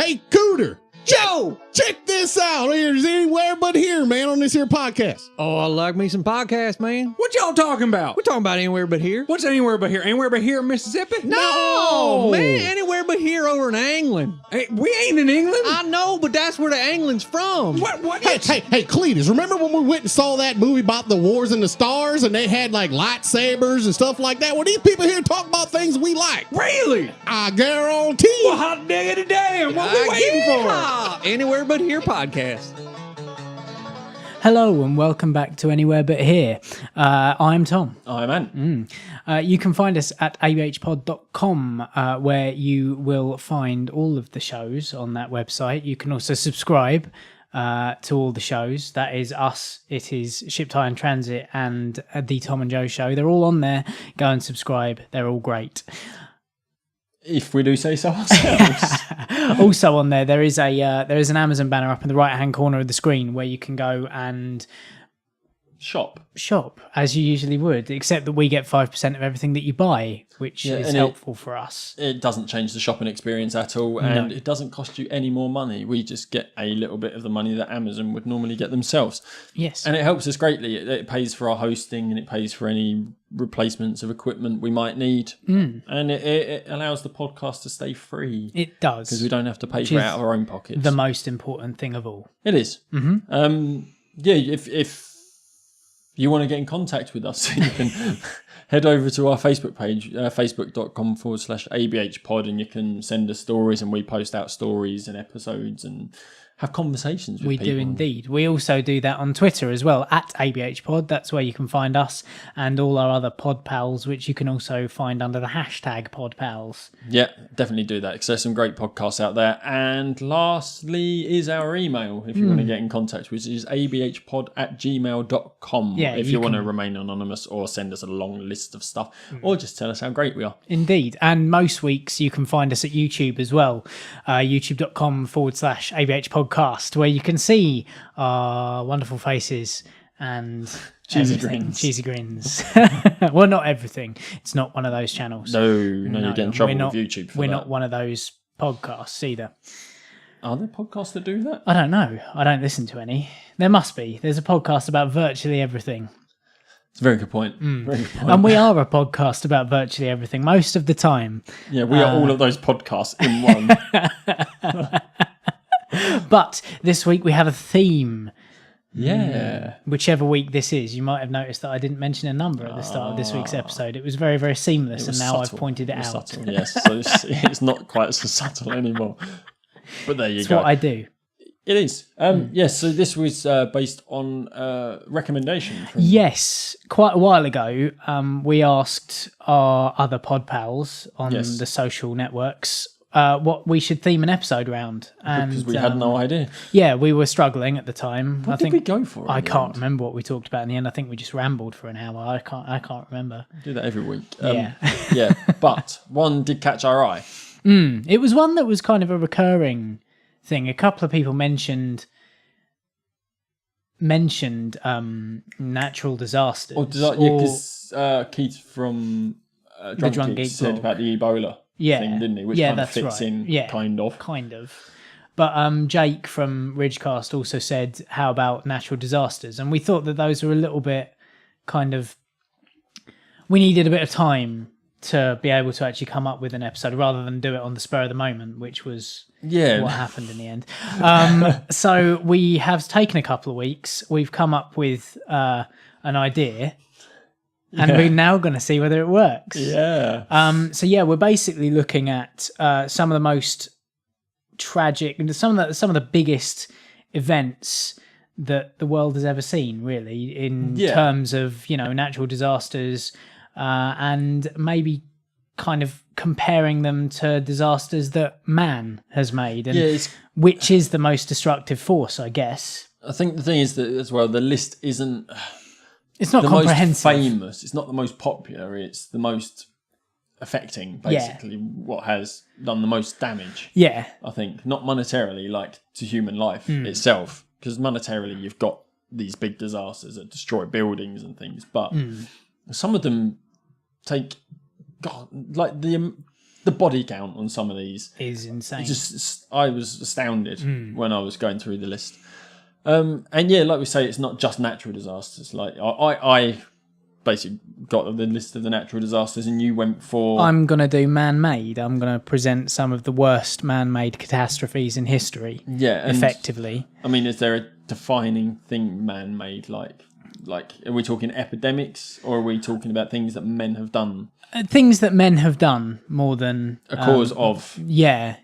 Hey, Cooter! Joe! Check this out. There's Anywhere But Here, man, on this here podcast. Oh, I like me some podcasts, man. What y'all talking about? We're talking about Anywhere But Here. What's Anywhere But Here? Anywhere But Here in Mississippi? No, man, Anywhere But Here over in England. Hey, we ain't in England. I know, but that's where the England's from. What? Hey, Cletus, remember when we went and saw that movie about the wars in the stars and they had like lightsabers and stuff like that? Well, these people here talk about things we like. Really? I guarantee. Well, hot diggity damn. What we waiting for? Anywhere But Here podcast. Hello and welcome back to Anywhere But Here. I'm Tom. I'm Ant. You can find us at abhpod.com where you will find all of the shows on that website. You can also subscribe to all the shows. That is us. It is Ship Tie and Transit and the Tom and Joe Show. They're all on there. Go and subscribe. They're all great. If we do say so ourselves. Also on there is an Amazon banner up in the right hand corner of the screen where you can go and shop as you usually would, except that we get 5% of everything that you buy, which is helpful for us. It doesn't change the shopping experience at all, and it doesn't cost you any more money. We just get a little bit of the money that Amazon would normally get themselves. Yes. And it helps us greatly. It pays for our hosting and it pays for any replacements of equipment we might need. And it allows the podcast to stay free. It does. Because we don't have to pay for it out of our own pockets. The most important thing of all. It is. If you want to get in contact with us, you can head over to our Facebook page, facebook.com/ABHpod, and you can send us stories, and we post out stories and episodes and have conversations with people. We do indeed. We also do that on Twitter as well, at ABHpod. That's where you can find us and all our other pod pals, which you can also find under the hashtag pod pals. Yeah, definitely do that because there's some great podcasts out there. And lastly is our email, if you want to get in contact, which is abhpod@gmail.com. Yeah, if you want to remain anonymous or send us a long list of stuff or just tell us how great we are. Indeed. And most weeks you can find us at YouTube as well, youtube.com/ABHpodcast, where you can see our wonderful faces and cheesy grins. Well, not everything. It's not one of those channels. No, you get in trouble with YouTube for We're that. not one of those podcasts either. Are there podcasts that do that? I don't know. I don't listen to any. There must be. There's a podcast about virtually everything. It's a very good point. Very good point. And we are a podcast about virtually everything most of the time. Yeah, we are all of those podcasts in one. But this week we have a theme. Yeah. Whichever week this is. You might have noticed that I didn't mention a number at the start of this week's episode. It was very, very seamless, and now I've pointed it out. Subtle, yes. So it's not quite so subtle anymore. But there you It's go. what I do. It is. Yes, so this was based on recommendation. Yes. Quite a while ago, we asked our other pod pals on the social networks what we should theme an episode around. And, because we had no idea. Yeah, we were struggling at the time. What did we go for? I can't remember what we talked about in the end. I think we just rambled for an hour. I can't remember. Do that every week. Yeah. Yeah, but one did catch our eye. It was one that was kind of a recurring thing. A couple of people mentioned natural disasters. Because Keith from the Drunk Geek said blog about the Ebola thing, didn't he? Which kind of fits in, kind of. But Jake from Ridgecast also said, how about natural disasters? And we thought that those were a little bit kind of... We needed a bit of time to be able to actually come up with an episode rather than do it on the spur of the moment, which was what happened in the end. So we have taken a couple of weeks. We've come up with an idea, and we're now going to see whether it works. Yeah. We're basically looking at some of the most tragic and some of the biggest events that the world has ever seen, really, in terms of natural disasters. And maybe kind of comparing them to disasters that man has made, and which is the most destructive force, I guess. I think the thing is that as well, the list isn't. It's not the comprehensive. Most famous. It's not the most popular. It's the most affecting. Basically, what has done the most damage. Yeah, I think not monetarily, like to human life itself, because monetarily you've got these big disasters that destroy buildings and things, but some of them take, God, like the body count on some of these is insane. I was astounded when I was going through the list. And yeah, like we say, it's not just natural disasters. Like I basically got the list of the natural disasters, and you went for. I'm going to do man-made. I'm going to present some of the worst man-made catastrophes in history. Yeah, and, effectively. I mean, is there a defining thing man-made? Like, are we talking epidemics, or are we talking about things that men have done? Things that men have done more than a cause of. Yeah.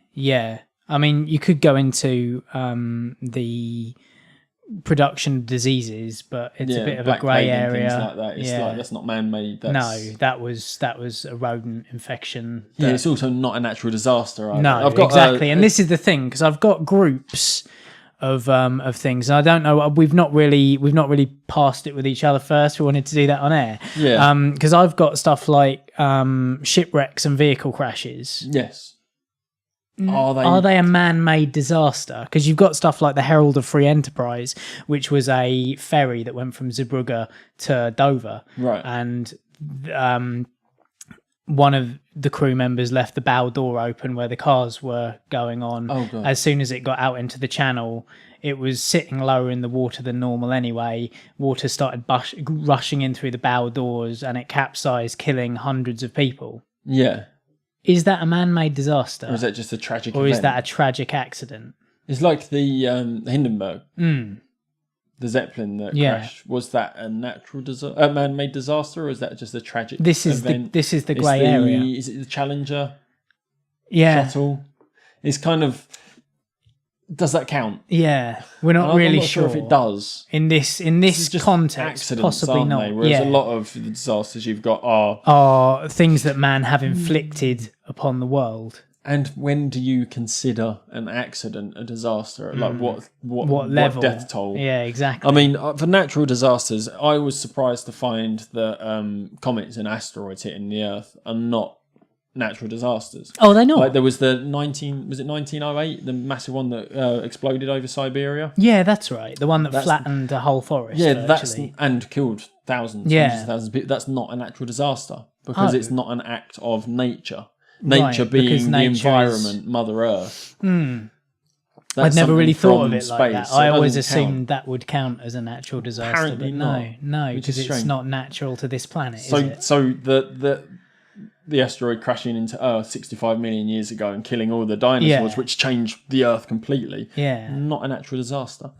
I mean, you could go into the production of diseases, but it's a bit of a grey area. Things like that. It's like that's not man-made. No, that was a rodent infection. Yeah, it's also not a natural disaster either. No, exactly. And this is the thing, because I've got groups of things, and I don't know. We've not really passed it with each other first. We wanted to do that on air. Yeah. Because I've got stuff like shipwrecks and vehicle crashes. Yes. Are they a man-made disaster? Because you've got stuff like the Herald of Free Enterprise, which was a ferry that went from Zeebrugge to Dover. Right. And one of the crew members left the bow door open where the cars were going on. Oh, God. As soon as it got out into the channel, it was sitting lower in the water than normal anyway. Water started rushing in through the bow doors, and it capsized, killing hundreds of people. Yeah. Is that a man-made disaster? Or is that just a tragic Or event? is that a tragic accident? It's like the Hindenburg. The Zeppelin that crashed. Was that a man-made disaster, or is that just a tragic event? This is the grey area. Is it the Challenger shuttle? It's kind of... Does that count? Yeah, we're not really I'm not sure if it does. In this Just context, accidents, possibly aren't not. They? Whereas a lot of the disasters you've got are things that man have inflicted upon the world. And when do you consider an accident a disaster? Like what level? What death toll? Yeah, exactly. I mean, for natural disasters, I was surprised to find that comets and asteroids hitting the Earth are not natural disasters. Oh, they're not. Like there was the 1908, the massive one that exploded over Siberia. Yeah, that's right. The one that flattened the whole forest. Yeah, virtually. and killed thousands, hundreds of thousands of people. That's not a natural disaster because it's not an act of nature. Nature being the environment, Mother Earth. I'd never really thought of it like that. So I always assumed that would count as a natural disaster. Apparently but no, because it's not natural to this planet. So, is it? So the asteroid crashing into Earth 65 million years ago and killing all the dinosaurs, which changed the Earth completely. Yeah, not a natural disaster.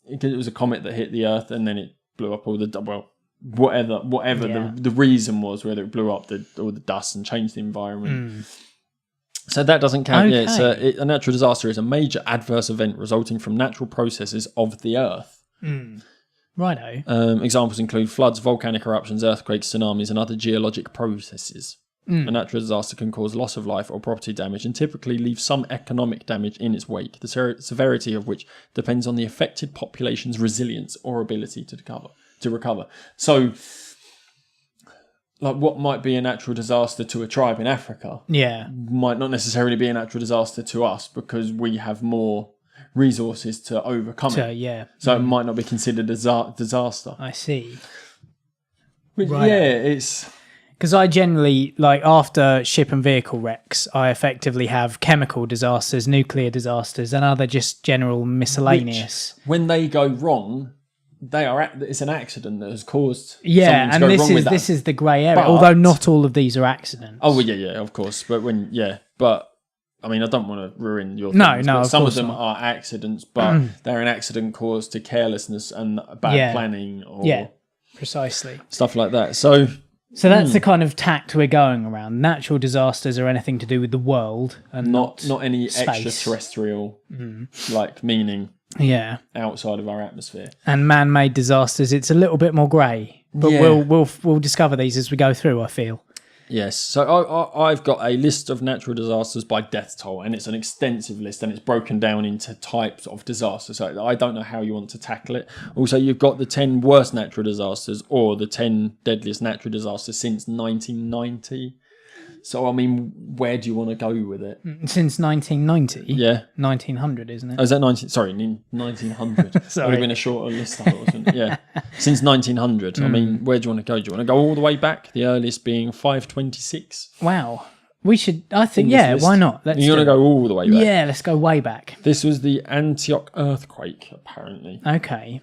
It was a comet that hit the Earth and then it blew up all the whatever the reason was, whether it blew up all the dust and changed the environment. So that doesn't count. Okay. Yeah, a natural disaster is a major adverse event resulting from natural processes of the Earth. Righto. Examples include floods, volcanic eruptions, earthquakes, tsunamis, and other geologic processes. A natural disaster can cause loss of life or property damage and typically leave some economic damage in its wake, the severity of which depends on the affected population's resilience or ability to recover. So, like what might be a natural disaster to a tribe in Africa might not necessarily be a natural disaster to us because we have more resources to overcome it. So it might not be considered a disaster. I see. But it's... Because I generally, like after ship and vehicle wrecks, I effectively have chemical disasters, nuclear disasters, and other just general miscellaneous. Which, when they go wrong, it's an accident that has caused and to go wrong with this that. is the grey area. But, although not all of these are accidents. Oh, well, yeah, of course. But I mean, I don't want to ruin your things. No, of some course of them not. are accidents, but they're an accident caused to carelessness and bad planning or precisely stuff like that. So that's the kind of tact we're going around. Natural disasters are anything to do with the world and not any space. Extraterrestrial like meaning outside of our atmosphere. And man-made disasters, it's a little bit more grey, but we'll discover these as we go through, I feel. Yes, so I've got a list of natural disasters by death toll, and it's an extensive list, and it's broken down into types of disasters. So I don't know how you want to tackle it. Also, you've got the 10 worst natural disasters or the 10 deadliest natural disasters since 1990. So, I mean, where do you want to go with it? Since 1990? Yeah. 1900, isn't it? Oh, is that 1900? Sorry. Would have been a shorter list, I wasn't. Yeah. Since 1900. I mean, where do you want to go? Do you want to go all the way back? The earliest being 526? Wow. We should, I think, In this yeah, list. why not? You want to go all the way back? Yeah, let's go way back. This was the Antioch earthquake, apparently. Okay.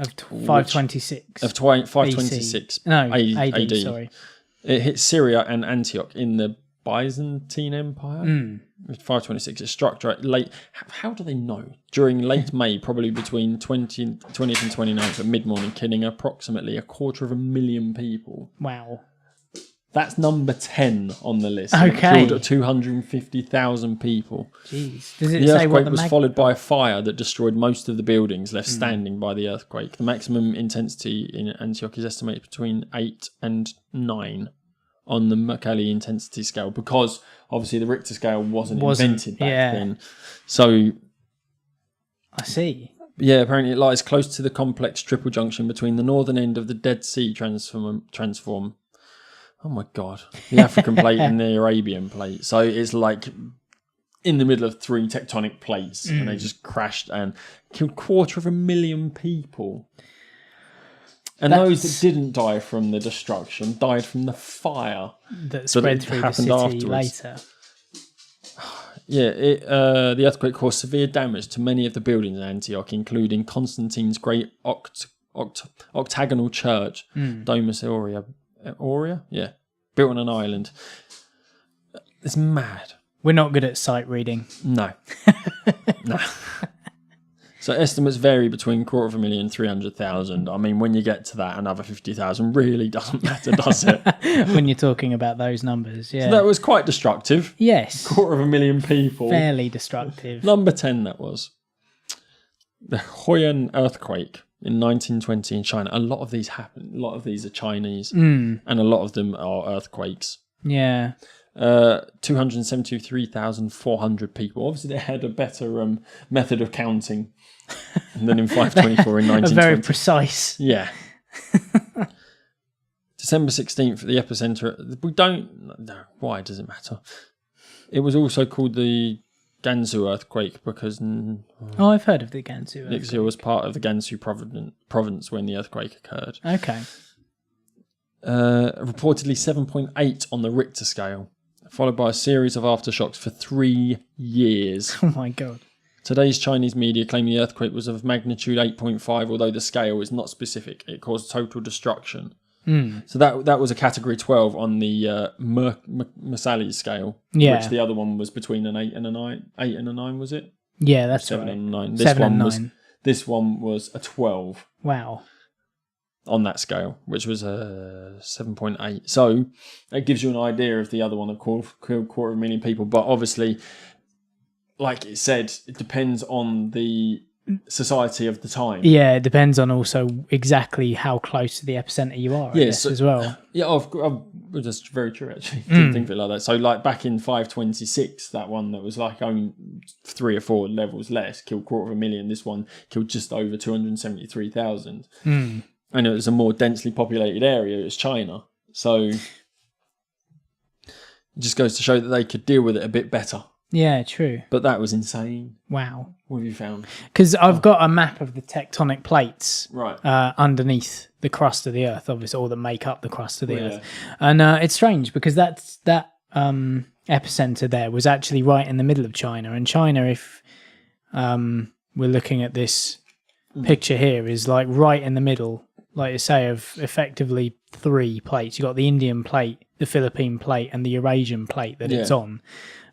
Of 526. Of 526 No, AD. AD, sorry. It hit Syria and Antioch in the Byzantine Empire. 526. It struck late. How do they know? During late May, probably between 20th and 29th at mid-morning, killing approximately 250,000 people. Wow. That's number 10 on the list. Okay. It killed 250,000 people. Jeez. Does it The say what earthquake the was followed by a fire that destroyed most of the buildings left standing by the earthquake. The maximum intensity in Antioch is estimated between 8 and 9 on the Mercalli intensity scale, because obviously the Richter scale wasn't invented back then. So, I see. yeah, apparently it lies close to the complex triple junction between the northern end of the Dead Sea transform. Oh my God, the African plate and the Arabian plate. So it's like in the middle of 3 tectonic plates, and they just crashed and killed 250,000 people. And those that didn't die from the destruction died from the fire that spread through the city later. Yeah, the earthquake caused severe damage to many of the buildings in Antioch, including Constantine's great octagonal church, Domus Aurea? Yeah, built on an island. It's mad. We're not good at sight reading. No. No. So estimates vary between 250,000 and 300,000. I mean, when you get to that, another 50,000 really doesn't matter, does it? When you're talking about those numbers, yeah. So that was quite destructive. Yes. 250,000 people. Fairly destructive. Number 10, that was. The Huiyan earthquake in 1920 in China. A lot of these happened. A lot of these are Chinese. And a lot of them are earthquakes. Yeah. 273,400 people. Obviously, they had a better method of counting than in 524 in 1920. A very precise. Yeah. December 16th, the epicenter. We don't know. Why does it matter? It was also called the Gansu earthquake because I've heard of the Gansu earthquake. It was part of the Gansu province when the earthquake occurred. Okay. Reportedly 7.8 on the Richter scale, followed by a series of aftershocks for 3 years. Oh my God. Today's Chinese media claim the earthquake was of magnitude 8.5, although the scale is not specific. It caused total destruction. So that was a category 12 on the Mercalli scale, which the other one was between an 8 and a 9. 8 and a 9, was it? Yeah, that's 7 right. and a 9. 7 and 9. This one was a 12. Wow. On that scale, which was 7.8. So that gives you an idea of the other one that killed 250,000 people. But obviously, like it said, it depends on the society of the time. Yeah, it depends on also exactly how close to the epicenter you are, I guess, as well. Yeah, that's very true, actually. Didn't think of it like that. So, like, back in 526, that one that was like only 3 or 4 levels less killed 250,000. This one killed just over 273,000. And it was a more densely populated area. It was China. So it just goes to show that they could deal with it a bit better. Yeah, true. But that was insane. Wow. What have you found? Because I've got a map of the tectonic plates underneath the crust of the Earth, obviously, or that make up the crust of the Earth. And it's strange because that epicenter there was actually right in the middle of China. And China, if we're looking at this picture here, is like right in the middle, like I say, of effectively 3 plates. You've got the Indian plate, the Philippine plate, and the Eurasian plate that it's on.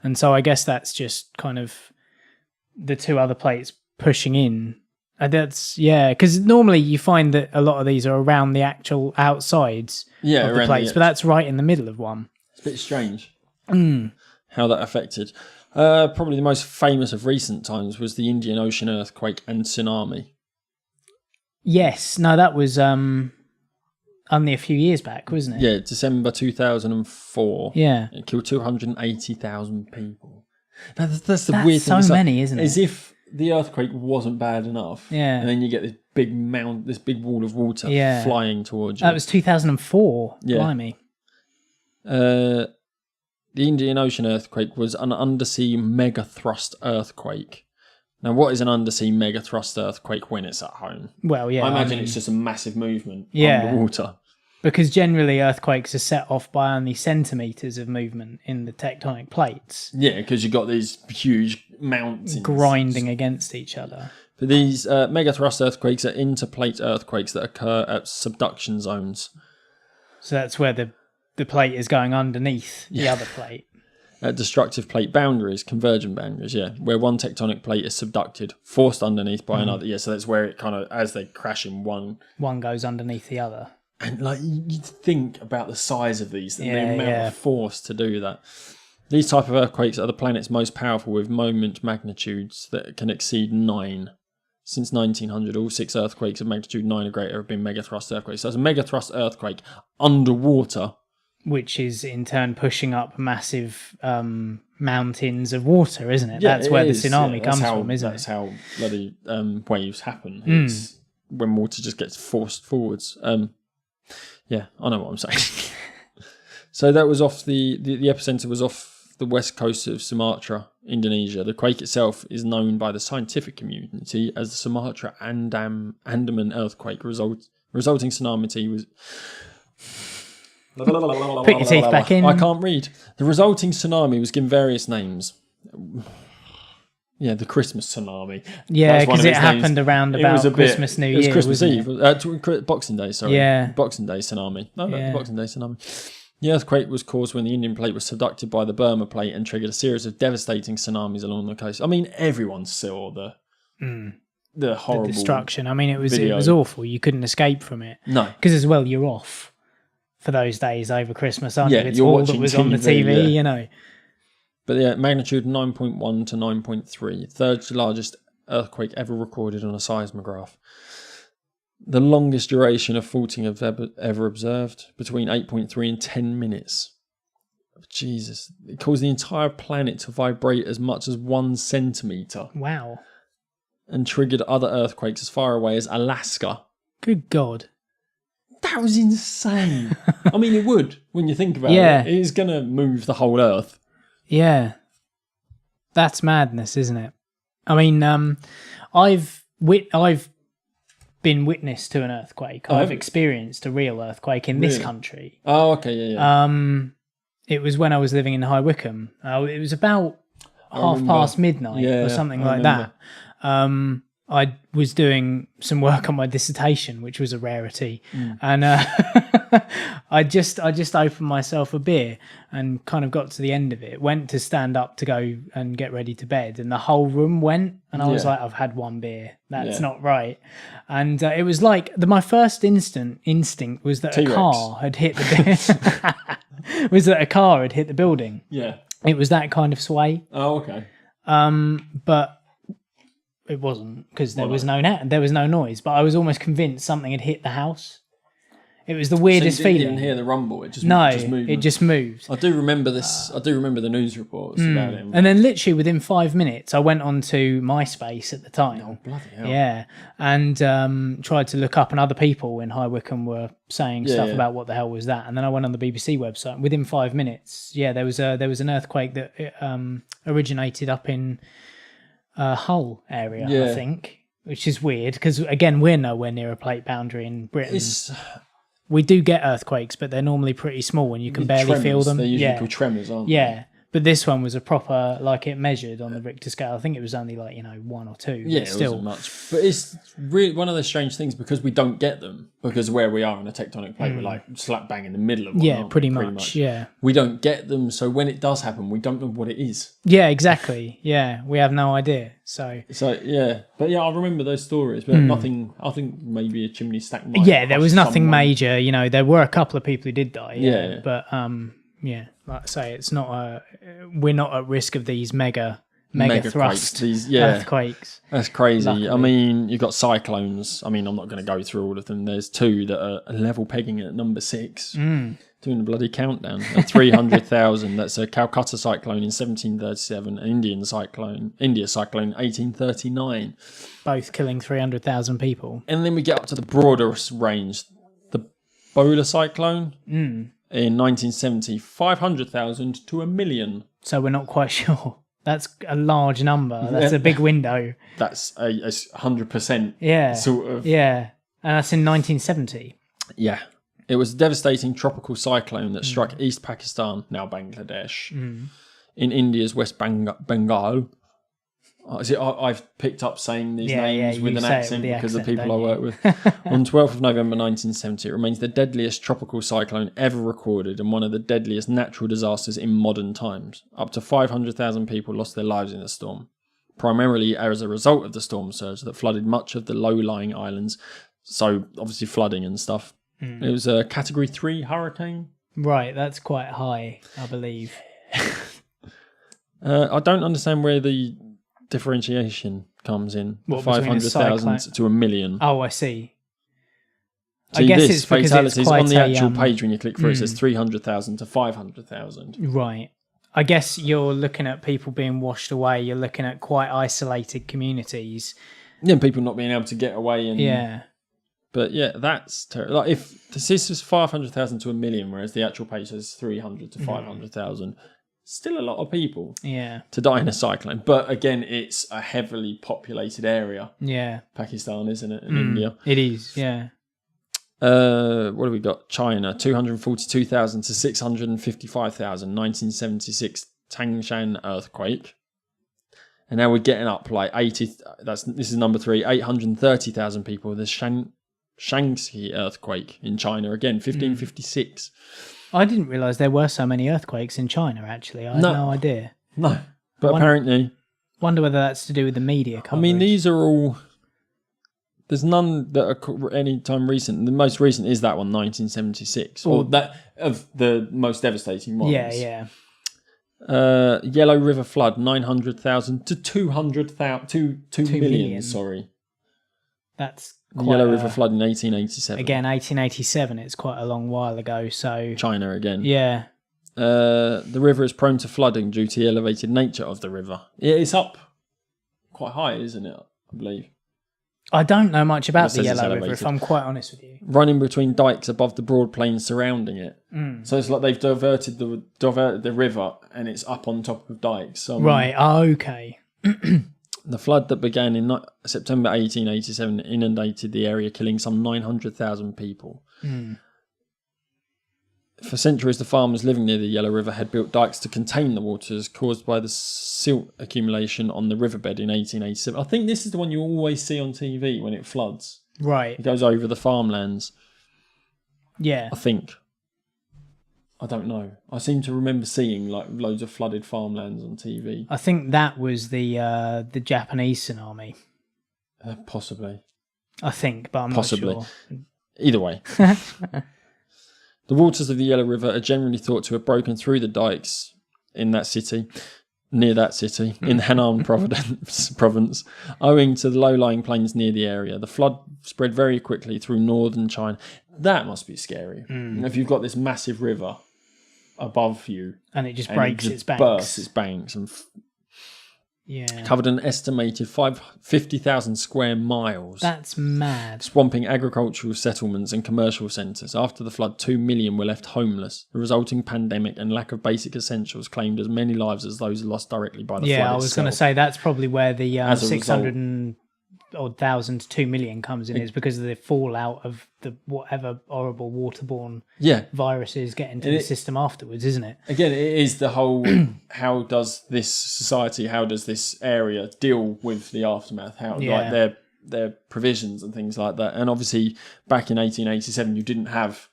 And so I guess that's just kind of the 2 other plates pushing in. And that's, because normally you find that a lot of these are around the actual outsides of the plates, but that's right in the middle of one. It's a bit strange how that affected. Probably the most famous of recent times was the Indian Ocean earthquake and tsunami. Yes. No, that was only a few years back, wasn't it? Yeah, December 2004. Yeah. It killed 280,000 people. That's the weird thing. That's so many, isn't it? As if the earthquake wasn't bad enough. Yeah. And then you get this big this big wall of water flying towards you. That was 2004. Yeah. Blimey. The the Indian Ocean earthquake was an undersea megathrust earthquake. Now, what is an undersea megathrust earthquake when it's at home? Well, yeah. I imagine it's just a massive movement Yeah. underwater. Because generally earthquakes are set off by only centimetres of movement in the tectonic plates. Yeah, because you've got these huge mountains. Grinding against each other. But these megathrust earthquakes are interplate earthquakes that occur at subduction zones. So that's where the plate is going underneath the other plate. At destructive plate boundaries, convergent boundaries, where one tectonic plate is subducted, forced underneath by another. Yeah, so that's where it kind of, as they crash in one goes underneath the other. And like you think about the size of these, and the Yeah, amount yeah. of force to do that. These type of earthquakes are the planet's most powerful, with moment magnitudes that can exceed 9. Since 1900, all 6 earthquakes of magnitude 9 or greater have been megathrust earthquakes. So it's a megathrust earthquake underwater. Which is in turn pushing up massive mountains of water, isn't it? Yeah, that's where the is, tsunami comes how, from, isn't that's it? how bloody waves happen. It's when water just gets forced forwards. Yeah, I know what I'm saying. So that was off the epicenter was off the west coast of Sumatra, Indonesia. The quake itself is known by the scientific community as the Sumatra Andaman earthquake. Resulting tsunami was... Put your teeth back in. I can't read. The resulting tsunami was given various names. Yeah, the Christmas tsunami. Yeah, That was one because of it its happened names. around It about was a bit- Christmas, New Year. It was Christmas wasn't Eve. Boxing Day, sorry. Yeah. Boxing Day tsunami. No, Yeah. the Boxing Day tsunami. The earthquake was caused when the Indian plate was subducted by the Burma plate and triggered a series of devastating tsunamis along the coast. I mean, everyone saw the horrible The destruction. I mean, it was video. awful. You couldn't escape from it. No. Because as well, you're off for those days over Christmas, aren't Yeah, you? It's you're all that watching was on the TV, TV, yeah. you know. But yeah, magnitude 9.1 to 9.3, third largest earthquake ever recorded on a seismograph. The longest duration of faulting ever observed, between 8.3 and 10 minutes. Jesus. It caused the entire planet to vibrate as much as 1 centimetre Wow. and triggered other earthquakes as far away as Alaska. Good God. That was insane. I mean, it would, when you think about Yeah. it. It is going to move the whole Earth. Yeah. That's madness, isn't it? I mean, I've been witness to an earthquake. Oh, I've have you? experienced a real earthquake in this Really? country. Oh, okay, yeah. It was when I was living in High Wycombe. It was about half remember. past midnight Yeah, or something I like remember. that. I was doing some work on my dissertation, which was a rarity, and I just opened myself a beer and kind of got to the end of it. Went to stand up to go and get ready to bed, and the whole room went. And I was Yeah. like, "I've had one beer. That's Yeah. not right." And it was like my first instinct was that T-Rex. a car had hit the was that a car had hit the building. Yeah. It was that kind of sway. Oh, okay. But it wasn't because there was no noise. But I was almost convinced something had hit the house. It was the weirdest so you feeling. didn't hear the rumble. It just No, moved. it just moved. I do remember this. I do remember the news reports about it. And then literally within 5 minutes, I went onto MySpace at the time. Oh, bloody hell. Yeah, and tried to look up, and other people in High Wycombe were saying stuff yeah. about what the hell was that. And then I went on the BBC website. Within 5 minutes, there was an earthquake that originated up in Hull area, I Yeah. think, which is weird because again we're nowhere near a plate boundary in Britain. It's We do get earthquakes, but they're normally pretty small and you can barely tremors. feel them. They're usually called tremors, aren't they? Yeah. But this one was a proper, like it measured on the Richter scale. I think it was only 1 or 2. Yeah, but it still. wasn't much. But it's really one of those strange things because we don't get them because where we are in a tectonic plate, we're like slap bang in the middle of one. Yeah, aren't we? pretty much. Yeah. We don't get them, so when it does happen, we don't know what it is. Yeah, exactly. Yeah. We have no idea. So Yeah, but yeah, I remember those stories, but nothing. I think maybe a chimney stack. Might yeah, have there was crushed nothing someone. major. There were a couple of people who did die. Yeah. But like I say, it's not we're not at risk of these mega thrust These earthquakes. That's crazy. Luckily. I mean, you've got cyclones. I mean, I'm not going to go through all of them. There's 2 that are level pegging at number 6, doing the bloody countdown at 300,000. That's a Calcutta cyclone in 1737, an India cyclone in 1839. Both killing 300,000 people. And then we get up to the broader range, the Bola cyclone In 1970, 500,000 to 1 million. So we're not quite sure. That's a large number. That's a big window. That's a 100% Yeah. sort of... Yeah. And that's in 1970. Yeah. It was a devastating tropical cyclone that struck East Pakistan, now Bangladesh, in India's West Bengal. I've picked up saying these names with an accent because of people I work with. On 12th of November 1970, it remains the deadliest tropical cyclone ever recorded and one of the deadliest natural disasters in modern times. Up to 500,000 people lost their lives in the storm, primarily as a result of the storm surge that flooded much of the low-lying islands. So, obviously, flooding and stuff. It was a Category 3 hurricane. Right, that's quite high, I believe. I don't understand where the differentiation comes in. What, 500,000 to 1 million. Oh, I see. See, I guess this it's because fatalities it's quite on the actual page when you click through. It says Mm. 300,000 to 500,000. Right. I guess you're looking at people being washed away. You're looking at quite isolated communities. Yeah, and people not being able to get away. And Yeah. But yeah, that's terrible. Like if this is 500,000 to 1 million, whereas the actual page says 300 to 500,000, still a lot of people Yeah. to die in a cyclone. But again, it's a heavily populated area. Yeah. Pakistan, isn't it? And India. It is, yeah. What have we got? China, 242,000 to 655,000, 1976 Tangshan earthquake. And now we're getting up like 80. This is number 3. 830,000 people. The Shaanxi earthquake in China again, 1556. I didn't realise there were so many earthquakes in China, actually. I had no idea. No. But apparently... Wonder whether that's to do with the media coverage. I mean, these are all... There's none that are any time recent. The most recent is that one, 1976. Or that of the most devastating ones. Yeah, yeah. Yellow River flood, 900,000 to 200,000... 2 million, sorry. That's quite Yellow River flood in 1887. Again, 1887. It's quite a long while ago, so... China again. Yeah. The river is prone to flooding due to the elevated nature of the river. It's up quite high, isn't it? I believe. I don't know much about the Yellow River, elevated. if I'm quite honest with you. Running between dikes above the broad plains surrounding it. So it's like they've diverted the river and it's up on top of dikes. Right, okay. The flood that began in September 1887 inundated the area, killing some 900,000 people. For centuries, the farmers living near the Yellow River had built dikes to contain the waters caused by the silt accumulation on the riverbed in 1887. I think this is the one you always see on TV when it floods. Right. It goes over the farmlands. Yeah. I think. I don't know. I seem to remember seeing like loads of flooded farmlands on TV. I think that was the Japanese tsunami. Possibly. I think, but I'm Possibly. not sure. Either way. The waters of the Yellow River are generally thought to have broken through the dikes in that city, near that city, in Henan province, owing to the low-lying plains near the area. The flood spread very quickly through northern China. That must be scary. If you've got this massive river above you, and it just breaks its banks. Bursts its banks and covered an estimated 50,000 square miles. That's mad. Swamping agricultural settlements and commercial centres. After the flood, 2 million were left homeless. The resulting pandemic and lack of basic essentials claimed as many lives as those lost directly by the flood I was going to say that's probably where the 600,000 to 2 million comes in, is because of the fallout of the whatever horrible waterborne viruses get into the system afterwards, isn't it? Again, it is the whole how does this society, how does this area deal with the aftermath? How like their provisions and things like that. And obviously back in 1887 you didn't have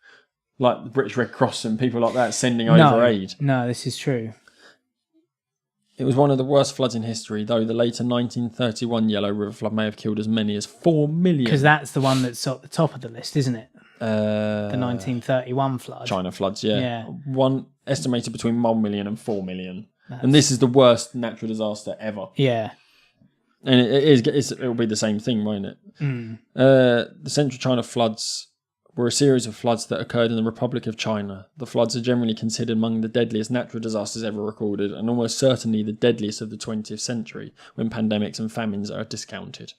like the British Red Cross and people like that sending over aid. No, this is true. It was one of the worst floods in history, though the later 1931 Yellow River flood may have killed as many as 4 million. Because that's the one that's at the top of the list, isn't it? The 1931 flood. China floods, yeah. Yeah. One estimated between 1 million and 4 million. And this is the worst natural disaster ever. Yeah. And it'll be the same thing, won't it? The Central China floods were a series of floods that occurred in the Republic of China. The floods are generally considered among the deadliest natural disasters ever recorded, and almost certainly the deadliest of the 20th century, when pandemics and famines are discounted.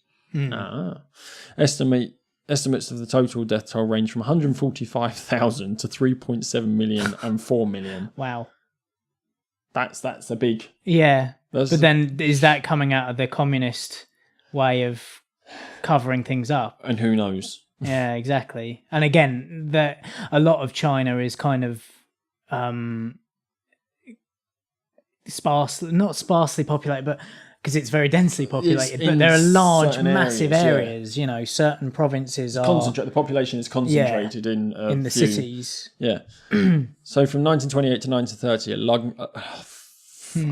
Estimates of the total death toll range from 145,000 to 3.7 million and 4 million. Wow. That's a big... Yeah. But then is that coming out of the communist way of covering things up? And who knows? Yeah, exactly. And again, a lot of China is kind of not sparsely populated, but because it's very densely populated, but there are large, massive areas. You know, certain provinces are the population is concentrated in the cities. Yeah. So from 1928 to 1930,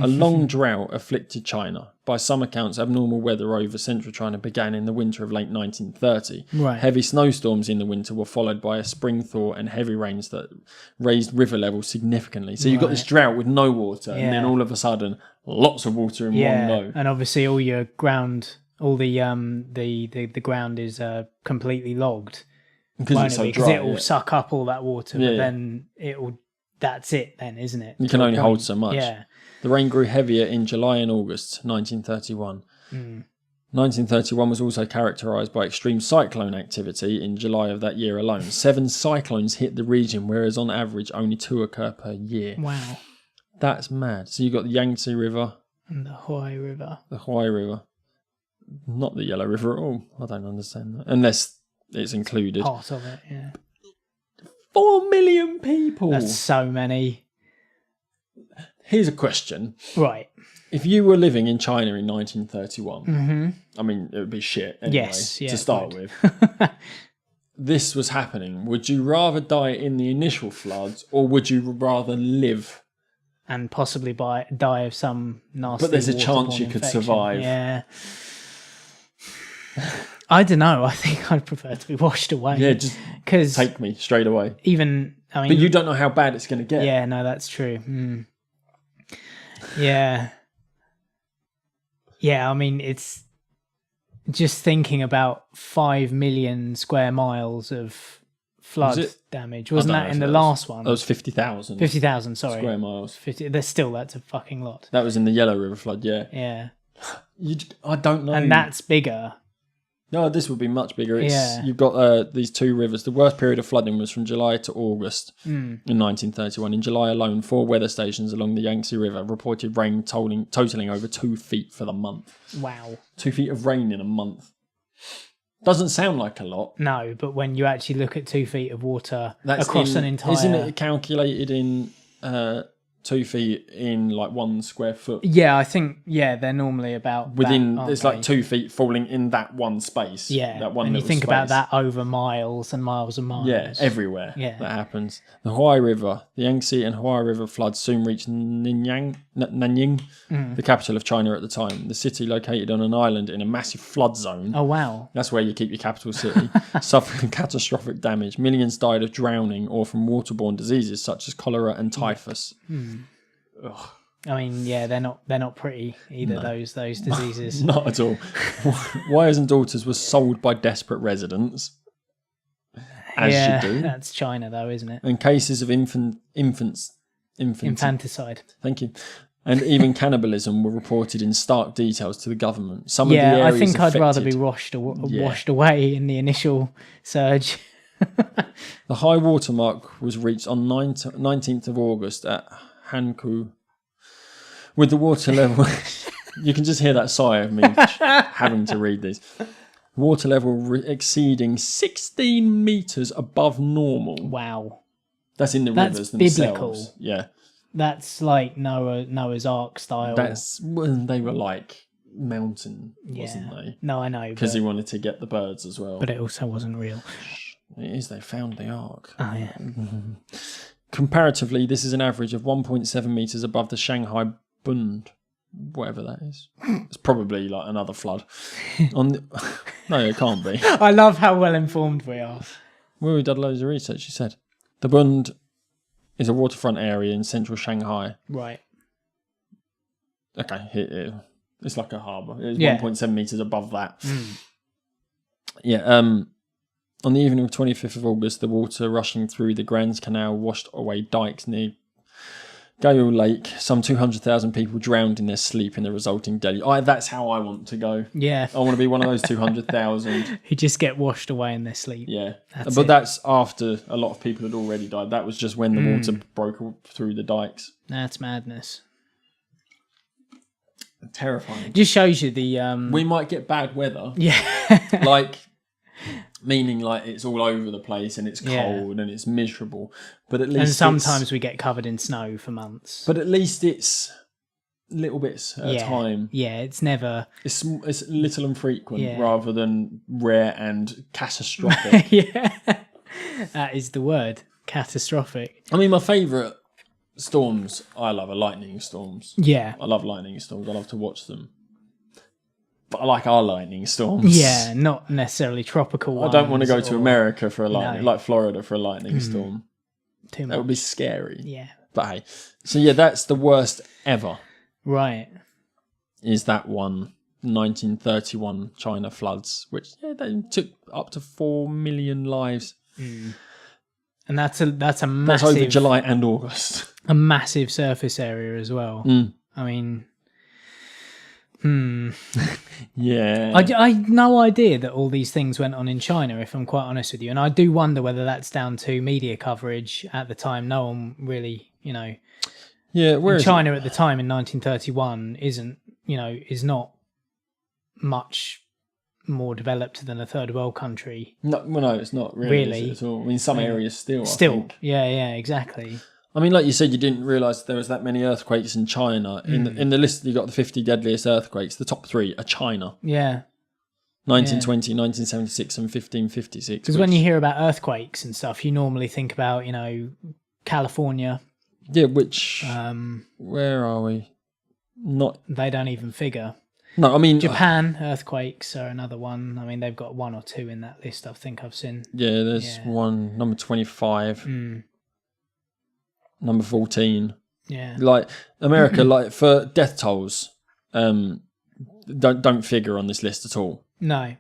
a long drought afflicted China. By some accounts, abnormal weather over central China began in the winter of late 1930. Right. Heavy snowstorms in the winter were followed by a spring thaw and heavy rains that raised river levels significantly. So you've got this drought with no water, and then all of a sudden, lots of water in one go. And obviously all your ground, all the ground is completely logged. Because it's so dry. Because it will suck up all that water, but then that's it then, isn't it? You can only hold so much. Yeah. The rain grew heavier in July and August 1931. 1931 was also characterised by extreme cyclone activity in July of that year alone. 7 cyclones hit the region, whereas on average only 2 occur per year. Wow. That's mad. So you've got the Yangtze River. And the Huai River. The Huai River. Not the Yellow River at all. I don't understand that. Unless it's included. Part of it, yeah. 4 million people. That's so many. Here's a question. Right. If you were living in China in 1931, I mean, it would be shit anyway, to start with. This was happening. Would you rather die in the initial floods, or would you rather live? And possibly die of some nasty... But there's a chance you could survive. Yeah. I don't know. I think I'd prefer to be washed away. Yeah, just take me straight away. Even, I mean... But you don't know how bad it's going to get. Yeah, no, that's true. Yeah. Yeah, I mean, it's just thinking about 5 million square miles of flood damage. Wasn't that in the last one? That was 50,000. 50,000, sorry. Square miles. 50. That's a fucking lot. That was in the Yellow River flood, yeah. Yeah. I don't know. And that's bigger. No, this would be much bigger. You've got these 2 rivers. The worst period of flooding was from July to August in 1931. In July alone, 4 weather stations along the Yangtze River reported rain totaling over 2 feet for the month. Wow. 2 feet of rain in a month. Doesn't sound like a lot. No, but when you actually look at 2 feet of water across an entire... Isn't it calculated in 2 feet in like 1 square foot? Yeah, I think, they're normally about within that, it's like 2 feet falling in that one space. Yeah, that one and you think space. about that over miles and miles and miles. Yeah, everywhere that happens. The Huai River, the Yangtze and Huai River floods soon reached Nanyang, the capital of China at the time. The city, located on an island in a massive flood zone. Oh, wow. That's where you keep your capital city. Suffered catastrophic damage. Millions died of drowning or from waterborne diseases such as cholera and typhus. Ugh. I mean, they're not pretty either. Those diseases. Not at all. Wives and daughters were sold by desperate residents, as you do. That's China, though, isn't it? And cases of infanticide. Thank you. And even cannibalism were reported in stark details to the government. Some of the areas I think affected, I'd rather be washed away in the initial surge. The high water mark was reached on 19th of August at Hankou. With the water level... You can just hear that sigh of me having to read these. Water level exceeding 16 metres above normal. Wow. That's in the rivers themselves. Biblical. Yeah. That's like Noah's Ark style. They were like mountain, wasn't they? No, I know. Because he wanted to get the birds as well. But it also wasn't real. It is, they found the Ark. Oh, yeah. Comparatively, this is an average of 1.7 metres above the Shanghai Bund, whatever that is. It's probably like another flood. No, it can't be. I love how well informed we are. Well, we did loads of research, she said. The Bund is a waterfront area in central Shanghai. Right. Okay, it's like a harbour. It's 1.7 metres above that. Mm. On the evening of 25th of August, the water rushing through the Grand Canal washed away dikes near Gale Lake, some 200,000 people drowned in their sleep in the resulting deluge. That's how I want to go. Yeah. I want to be one of those 200,000. Who just get washed away in their sleep. Yeah. That's but it. that's after a lot of people had already died. That was just when the water broke through the dikes. That's madness. Terrifying. Just shows you the... We might get bad weather. Yeah. Meaning it's all over the place and it's cold and it's miserable. But at least and sometimes we get covered in snow for months. But at least it's little bits at a time. Yeah, it's never... It's little and frequent Yeah. rather than rare and catastrophic. Yeah. That is the word. Catastrophic. I mean, my favourite storms I love are lightning storms. Yeah. I love lightning storms. I love to watch them. But I like our lightning storms. Yeah, not necessarily tropical ones. I don't want to go to America for a lightning, No. like Florida for a lightning storm. Too much. That would be scary. Yeah. But hey, so yeah, that's the worst ever. Right. Is that one 1931 China floods, which they took up to 4 million lives. And that's a That's massive... over July and August. A massive surface area as well. I mean... Yeah. I had no idea that all these things went on in China, if I'm quite honest with you. And I do wonder whether that's down to media coverage at the time. No one really, Yeah, where is China at the time in 1931 is not much more developed than a third world country. No, it's not really, is it at all. I mean, some areas still. I think. Yeah, exactly. I mean, like you said, you didn't realise there was that many earthquakes in China. In the list, you got the 50 deadliest earthquakes. The top 3 are China. Yeah. 1920, 1976 and 1556. Because when you hear about earthquakes and stuff, you normally think about, California. Yeah, which... where are we? Not... They don't even figure. No, I mean... Japan earthquakes are another one. I mean, they've got 1 or 2 in that list, I think I've seen. Yeah, there's one, number 25. Number 14. Yeah. Like, America, for death tolls, don't figure on this list at all. No.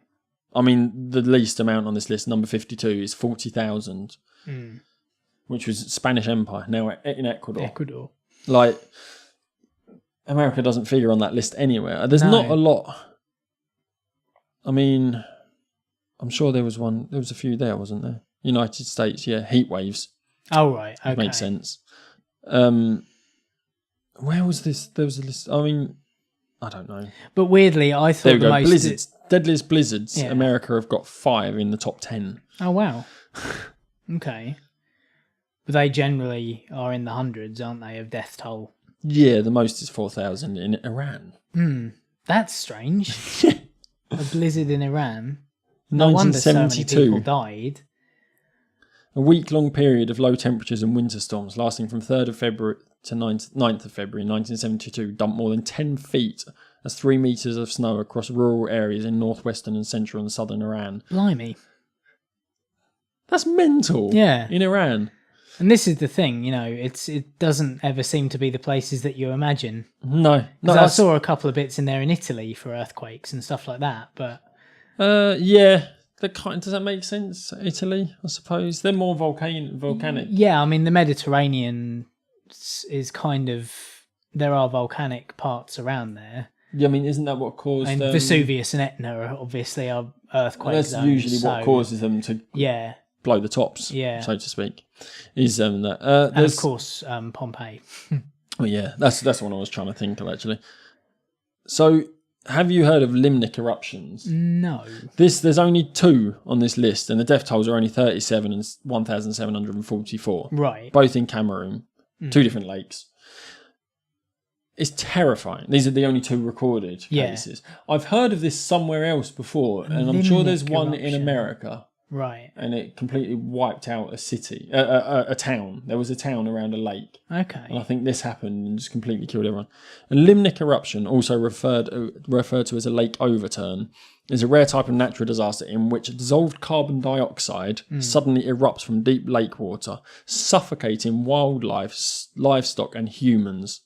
I mean, the least amount on this list, number 52, is 40,000, which was Spanish Empire, now in Ecuador. Like, America doesn't figure on that list anywhere. There's not a lot. I mean, I'm sure there was a few there, wasn't there? United States, yeah, heat waves. Oh, right, okay. Makes sense. Where was this? There was a list. I mean, I don't know. But weirdly, I thought There we go. most... Blizzards. Deadliest blizzards. Yeah. America have got 5 in the top 10. Oh, wow. Okay. But they generally are in the hundreds, aren't they, of death toll? Yeah, the most is 4,000 in Iran. That's strange. A blizzard in Iran. No wonder so many 1972. people died. A week-long period of low temperatures and winter storms lasting from 3rd of February to 9th of February 1972 dumped more than 10 feet, that's 3 metres of snow across rural areas in northwestern and central and southern Iran. Blimey. That's mental. Yeah. In Iran. And this is the thing, it doesn't ever seem to be the places that you imagine. No. I saw a couple of bits in there in Italy for earthquakes and stuff like that, but... Yeah. Does that make sense? Italy, I suppose. They're more volcanic. Yeah, I mean, the Mediterranean is kind of... There are volcanic parts around there. Yeah, I mean, isn't that what caused And Vesuvius and Etna are obviously are earthquake That's zones, usually what causes them to blow the tops, so to speak. Is that? And of course, Pompeii. Well, yeah, that's what I was trying to think of, actually. So, have you heard of limnic eruptions? No. There's only 2 on this list, and the death tolls are only 37 and 1,744. Right. Both in Cameroon, 2 different lakes. It's terrifying. These are the only 2 recorded cases. I've heard of this somewhere else before, and I'm sure there's one in America. Right. And it completely wiped out a city, a town. There was a town around a lake. Okay. And I think this happened and just completely killed everyone. A limnic eruption, also referred to as a lake overturn, is a rare type of natural disaster in which dissolved carbon dioxide suddenly erupts from deep lake water, suffocating wildlife, livestock and humans.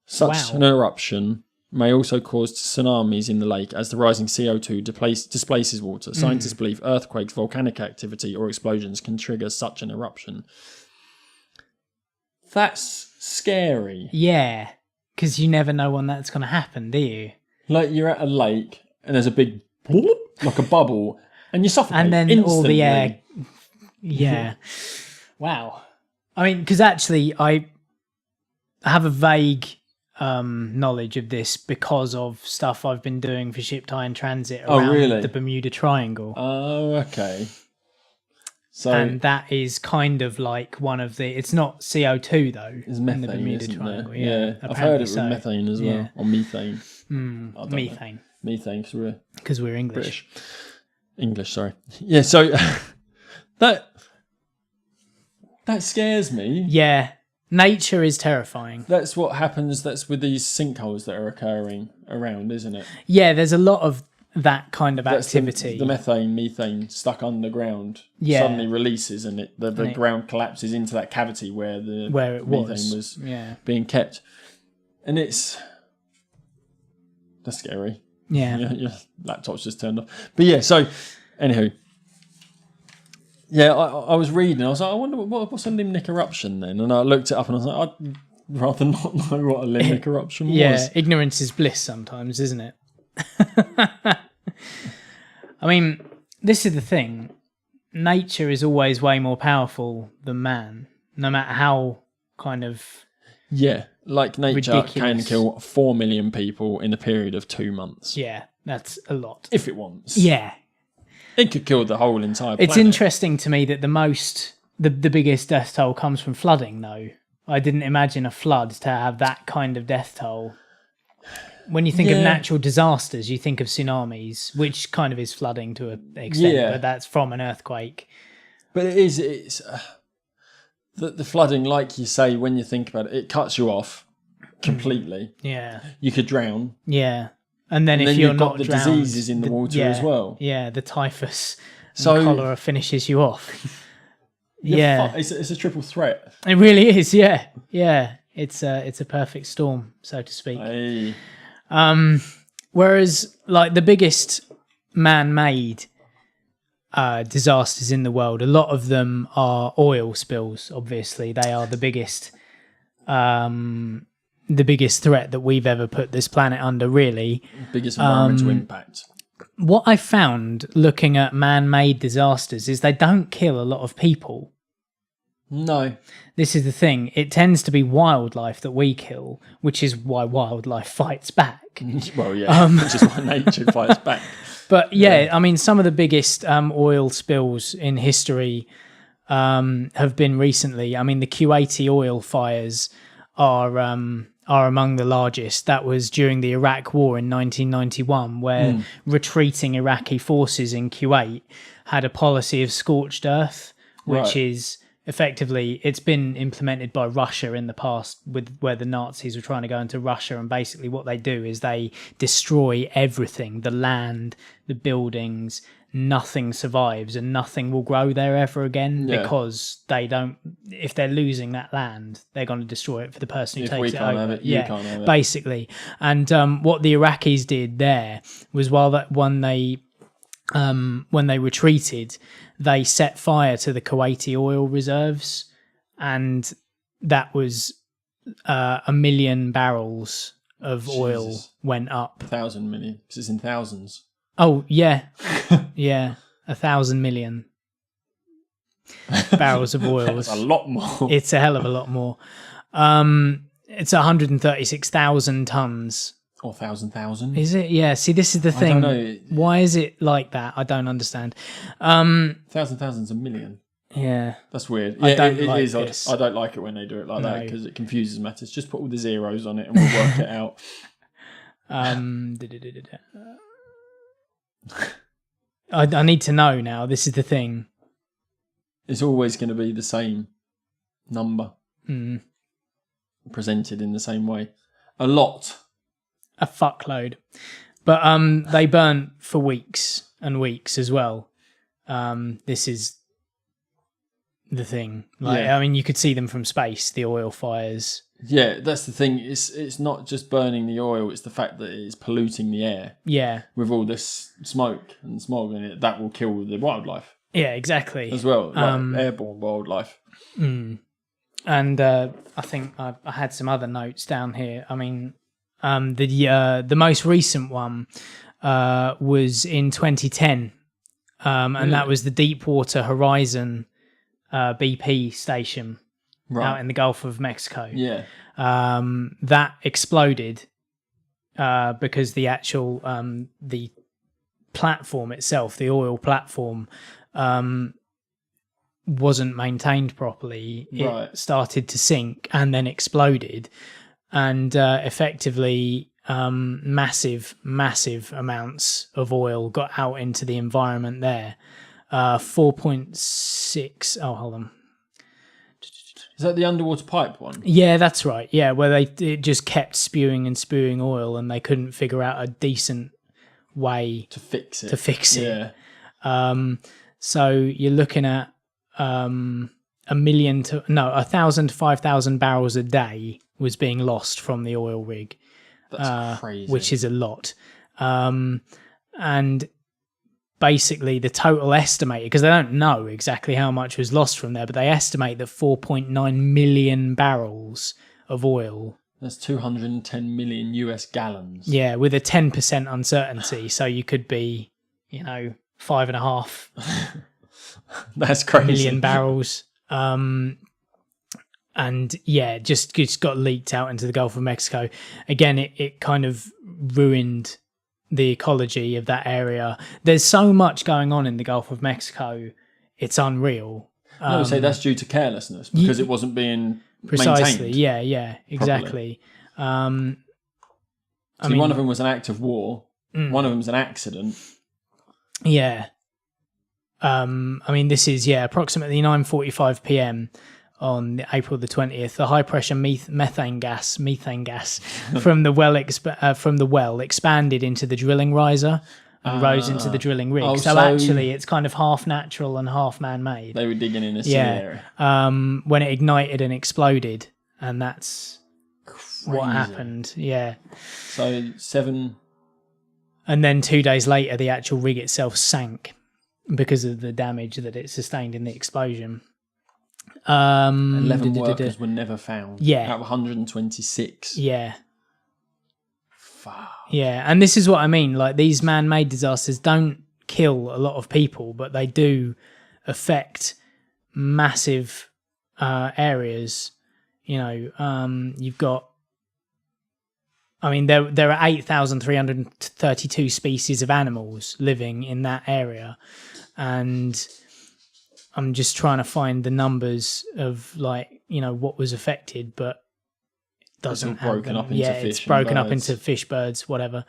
Such an eruption may also cause tsunamis in the lake as the rising CO2 displaces water. Scientists believe earthquakes, volcanic activity or explosions can trigger such an eruption. That's scary. Yeah, because you never know when that's going to happen, do you? Like you're at a lake and there's a big bloop, like a bubble, and you suffocate And then instantly. all the air. Yeah. Wow. I mean, because actually, I have a vague knowledge of this because of stuff I've been doing for Ship Tie and Transit around the Bermuda Triangle. Oh, okay. So, and that is kind of like one of the. It's not CO2 though. It's methane, in the Bermuda isn't Triangle. there? Yeah, I've heard it with so. methane as well, or methane. Methane. Methane, because we're English. British. English, sorry. Yeah, so that scares me. Yeah, nature is terrifying. That's what happens. That's with these sinkholes that are occurring around, isn't it? Yeah, there's a lot of that kind of activity. The methane stuck underground suddenly releases, and the ground collapses into that cavity where it methane was being kept, and that's scary. Yeah. Your laptop's just turned off. But yeah, so anywho, yeah, I was reading. I was like, I wonder what's a limnic eruption then, and I looked it up, and I was like, I'd rather not know what a limnic eruption was. Yeah, ignorance is bliss sometimes, isn't it? I mean, this is the thing. Nature is always way more powerful than man, no matter how kind of... Yeah, like nature ridiculous. can kill 4 million people in a period of 2 months. Yeah, that's a lot. If it wants. Yeah. It could kill the whole entire planet. It's interesting to me that the biggest death toll comes from flooding, though. I didn't imagine a flood to have that kind of death toll. When you think of natural disasters, you think of tsunamis, which kind of is flooding to an extent, but that's from an earthquake. But it's the flooding, like you say, when you think about it, it cuts you off completely. Yeah. You could drown. Yeah. And then if you're you've not got the drowned, diseases in the water as well. Yeah, the typhus and cholera finishes you off. It's a triple threat. It really is, yeah. Yeah. It's a perfect storm, so to speak. Hey. Whereas, like, the biggest man-made disasters in the world, a lot of them are oil spills. Obviously, they are the biggest threat that we've ever put this planet under. Really, biggest environmental impact. What I found looking at man-made disasters is they don't kill a lot of people. No. This is the thing. It tends to be wildlife that we kill, which is why wildlife fights back. Well, yeah, which is why nature fights back. But yeah, I mean, some of the biggest oil spills in history have been recently. I mean, the Kuwaiti oil fires are among the largest. That was during the Iraq War in 1991, where retreating Iraqi forces in Kuwait had a policy of scorched earth, which is... effectively, it's been implemented by Russia in the past, where the Nazis were trying to go into Russia, and basically what they do is they destroy everything, the land, the buildings, nothing survives and nothing will grow there ever again because they don't, if they're losing that land, they're going to destroy it for the person who takes it over. You can't have it. Basically. And what the Iraqis did there was when they retreated, they set fire to the Kuwaiti oil reserves, and that was 1 million barrels of oil went up. 1,000 million. This is in thousands. Oh, yeah. Yeah. 1,000 million barrels of oil. That's a lot more. It's a hell of a lot more. It's 136,000 tons. Or 1,000. Is it? Yeah. See, this is the thing. I don't know. Why is it like that? I don't understand. 1,000's a million. Yeah. That's weird. I Yeah, don't it like is odd. this. I don't like it when they do it like that because it confuses matters. Just put all the zeros on it and we'll work it out. I need to know now. This is the thing. It's always going to be the same number presented in the same way. A lot. A fuckload. But they burnt for weeks and weeks as well. This is the thing. I mean, you could see them from space, the oil fires. Yeah, that's the thing. It's not just burning the oil, it's the fact that it's polluting the air. Yeah. With all this smoke and smog in it, that will kill the wildlife. Yeah, exactly. As well, like airborne wildlife. And I think I had some other notes down here. I mean, the most recent one was in 2010, and that was the Deepwater Horizon BP station out in the Gulf of Mexico. Yeah. That exploded because the actual the platform itself, the oil platform, wasn't maintained properly. It started to sink and then exploded, and effectively massive amounts of oil got out into the environment there. 4.6 hold on. Is that the underwater pipe one? Yeah, that's right. Yeah, where it just kept spewing and spewing oil, and they couldn't figure out a decent way to fix it. Yeah. So you're looking at 1,000 to 5,000 barrels a day was being lost from the oil rig. That's crazy. Which is a lot. And basically the total estimated, because they don't know exactly how much was lost from there, but they estimate that 4.9 million barrels of oil. That's 210 million US gallons. Yeah, with a 10% uncertainty. So you could be, 5.5 That's crazy. million barrels. And yeah, just got leaked out into the Gulf of Mexico. Again, it kind of ruined the ecology of that area. There's so much going on in the Gulf of Mexico, it's unreal. I would say that's due to carelessness because it wasn't being precisely. maintained. Yeah, exactly. One of them was an act of war. One of them was an accident. Yeah. This is approximately 9:45 p.m. on April the 20th. The high pressure methane gas from the well expanded into the drilling riser and rose into the drilling rig. So actually, it's kind of half natural and half man-made. They were digging in a sea area. When it ignited and exploded, and that's what happened. Yeah. So 7. And then 2 days later, the actual rig itself sank because of the damage that it sustained in the explosion. 11 workers were never found. Yeah. Out of 126. Yeah. Fuck. Yeah, and this is what I mean. Like, these man-made disasters don't kill a lot of people, but they do affect massive areas. You've got... there are 8,332 species of animals living in that area, and I'm just trying to find the numbers of what was affected, but it doesn't it's broken up into fish. It's broken up into fish, birds, whatever.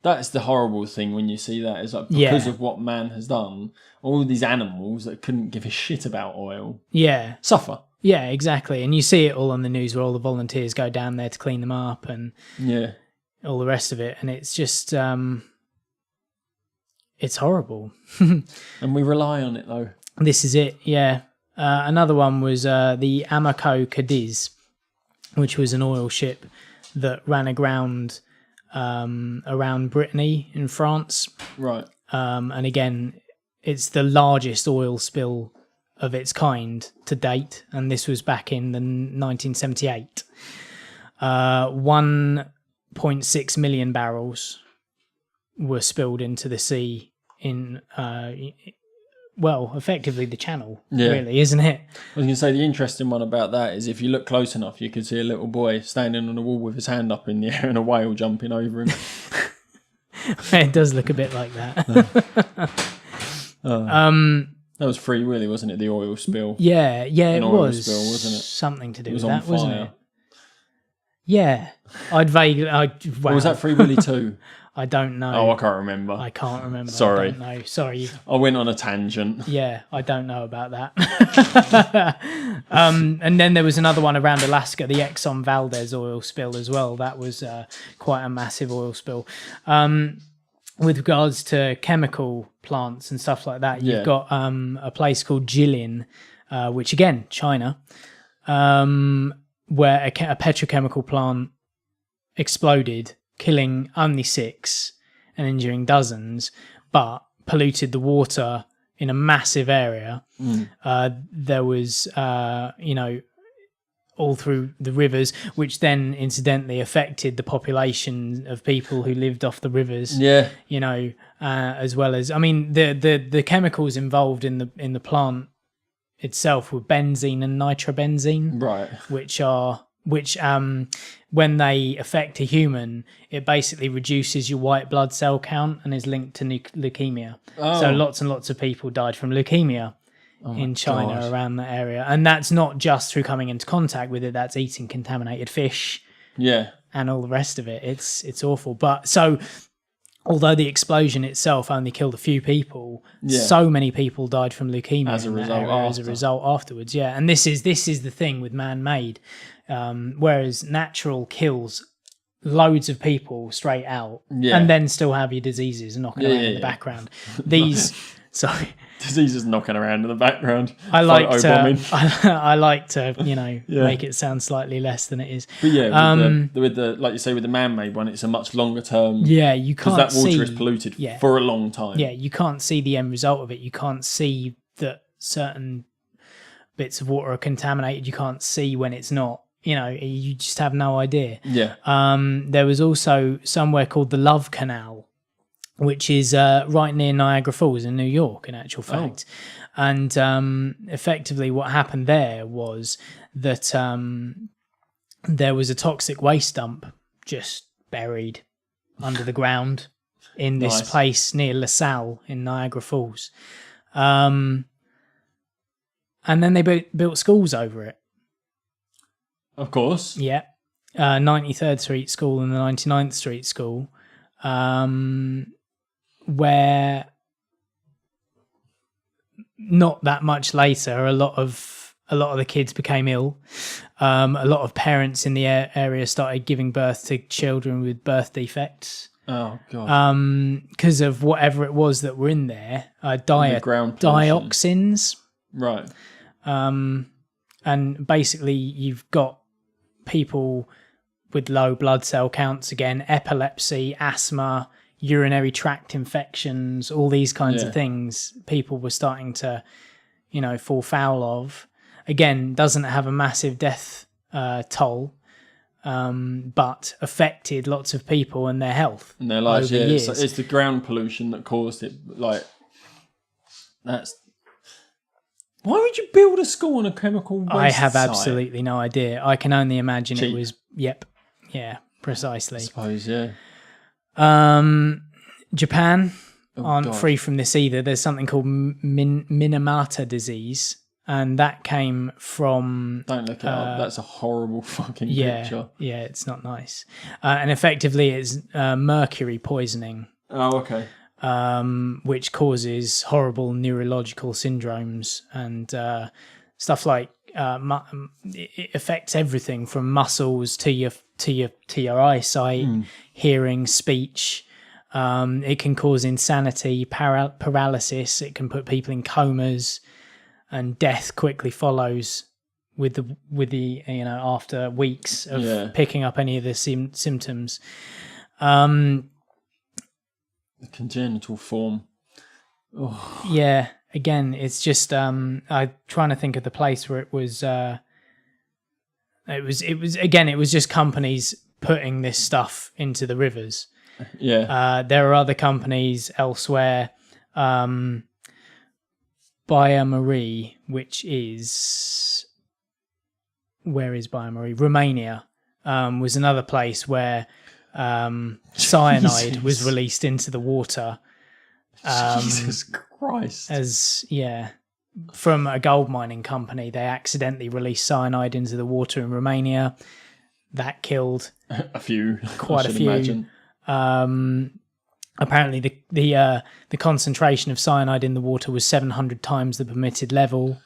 That's the horrible thing when you see that is because of what man has done, all of these animals that couldn't give a shit about oil suffer. Yeah, exactly. And you see it all on the news where all the volunteers go down there to clean them up and all the rest of it. And it's just, it's horrible. And we rely on it, though. This is it, yeah. Another one was the Amoco Cadiz, which was an oil ship that ran aground around Brittany in France. Right. And again, it's the largest oil spill of its kind to date, and this was back in 1978. 1.6 million barrels were spilled into the sea in, effectively the channel, really, isn't it? I was going to say, the interesting one about that is if you look close enough, you can see a little boy standing on a wall with his hand up in the air and a whale jumping over him. It does look a bit like that. That was Free Willy, wasn't it? The oil spill. Yeah, it was. Spill, wasn't it? Something to do with on that, fire. wasn't it? Yeah. Or was that Free Willy 2? I don't know. Oh, I can't remember. I can't remember. Sorry. I don't know. Sorry. I went on a tangent. Yeah, I don't know about that. And then there was another one around Alaska, the Exxon Valdez oil spill as well. That was quite a massive oil spill. With regards to chemical plants and stuff like that, you've got a place called Jilin, which again, China, where a petrochemical plant exploded, killing only 6 and injuring dozens, but polluted the water in a massive area. There was, all through the rivers, which then incidentally affected the population of people who lived off the rivers. Yeah. As well as, I mean, the chemicals involved in the plant itself were benzene and nitrobenzene, Right. which when they affect a human, it basically reduces your white blood cell count and is linked to leukemia. So lots and lots of people died from leukemia in China around that area. And that's not just through coming into contact with it, that's eating contaminated fish and all the rest of it. It's awful. But so although the explosion itself only killed a few people, so many people died from leukemia as a result afterwards. Yeah. And this is the thing with man-made. Whereas natural kills loads of people straight out and then still have your diseases knocking around in the background. Diseases knocking around in the background. I like to make it sound slightly less than it is. But with the like you say, with the man-made one, it's a much longer term. Yeah, you can't because that water see, is polluted for a long time. Yeah, you can't see the end result of it. You can't see that certain bits of water are contaminated. You can't see when it's not. You just have no idea. Yeah. There was also somewhere called the Love Canal, which is right near Niagara Falls in New York, in actual fact. And effectively what happened there was that there was a toxic waste dump just buried under the ground in this place near LaSalle in Niagara Falls. And then they built schools over it. Of course. Yeah. 93rd Street School and the 99th Street School. Where not that much later, a lot of the kids became ill. A lot of parents in the area started giving birth to children with birth defects. Oh god! Because of whatever it was that were in there, dioxins. Right. And basically, you've got people with low blood cell counts again, epilepsy, asthma, urinary tract infections, all these kinds of things people were starting to, fall foul of. Again, doesn't have a massive death toll, but affected lots of people and their health and their lives. Over years. It's the ground pollution that caused it. Why would you build a school on a chemical waste I have site? absolutely no idea. I can only imagine cheap. It was. Yep. Yeah. Precisely. I suppose. Yeah. Japan aren't free from this either. There's something called Minamata disease, and that came from. Don't look it up. That's a horrible fucking picture. Yeah, it's not nice. And effectively, it's mercury poisoning. Oh, okay. Which causes horrible neurological syndromes and stuff like it affects everything from muscles to your eyesight, hearing, speech. It can cause insanity, paralysis. It can put people in comas, and death quickly follows with the after weeks of picking up any of the symptoms. The congenital form. Oh. Yeah, again, it's just I'm trying to think of the place where it was just companies putting this stuff into the rivers. Yeah. There are other companies elsewhere. Biomarie, which is where is Biomarie? Romania, was another place where cyanide was released into the water. Jesus Christ. From a gold mining company, they accidentally released cyanide into the water in Romania. That killed quite a few. Imagine. Apparently the concentration of cyanide in the water was 700 times the permitted level.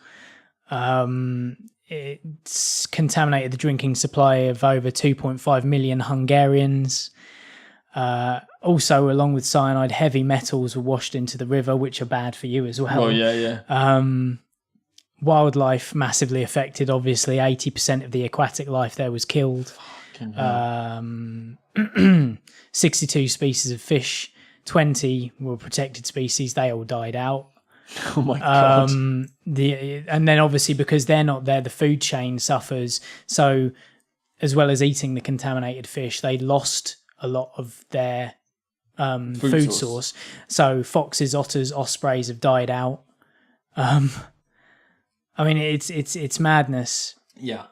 It's contaminated the drinking supply of over 2.5 million Hungarians. Also, along with cyanide, heavy metals were washed into the river, which are bad for you as well. Oh, yeah. Wildlife massively affected, obviously. 80% of the aquatic life there was killed. 62 species of fish, 20 were protected species. They all died out. Oh my God. And then obviously because they're not there, the food chain suffers. So as well as eating the contaminated fish, they lost a lot of their food source. So foxes, otters, ospreys have died out. I mean, it's madness. Yeah.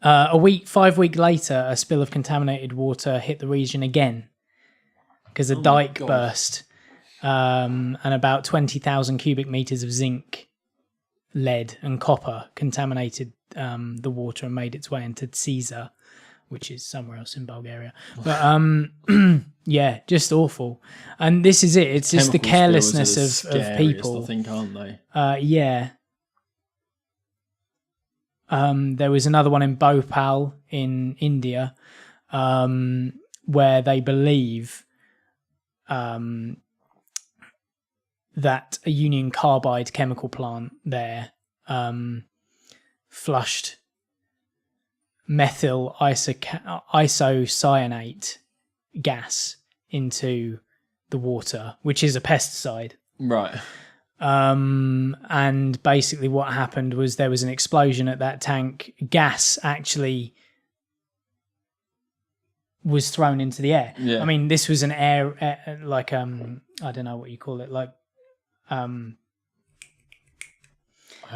5 weeks later, a spill of contaminated water hit the region again because a dike burst, and about 20,000 cubic meters of zinc, lead, and copper contaminated the water and made its way into Caesar, which is somewhere else in Bulgaria. But yeah, just awful. And this is it. It's just the carelessness of people. I think, aren't they? Yeah. There was another one in Bhopal in India, where they believe that a Union Carbide chemical plant there flushed methyl isocyanate gas into the water, which is a pesticide. Right. And basically what happened was there was an explosion at that tank. Gas actually was thrown into the air. Yeah. I mean, this was an air like I don't know what you call it, like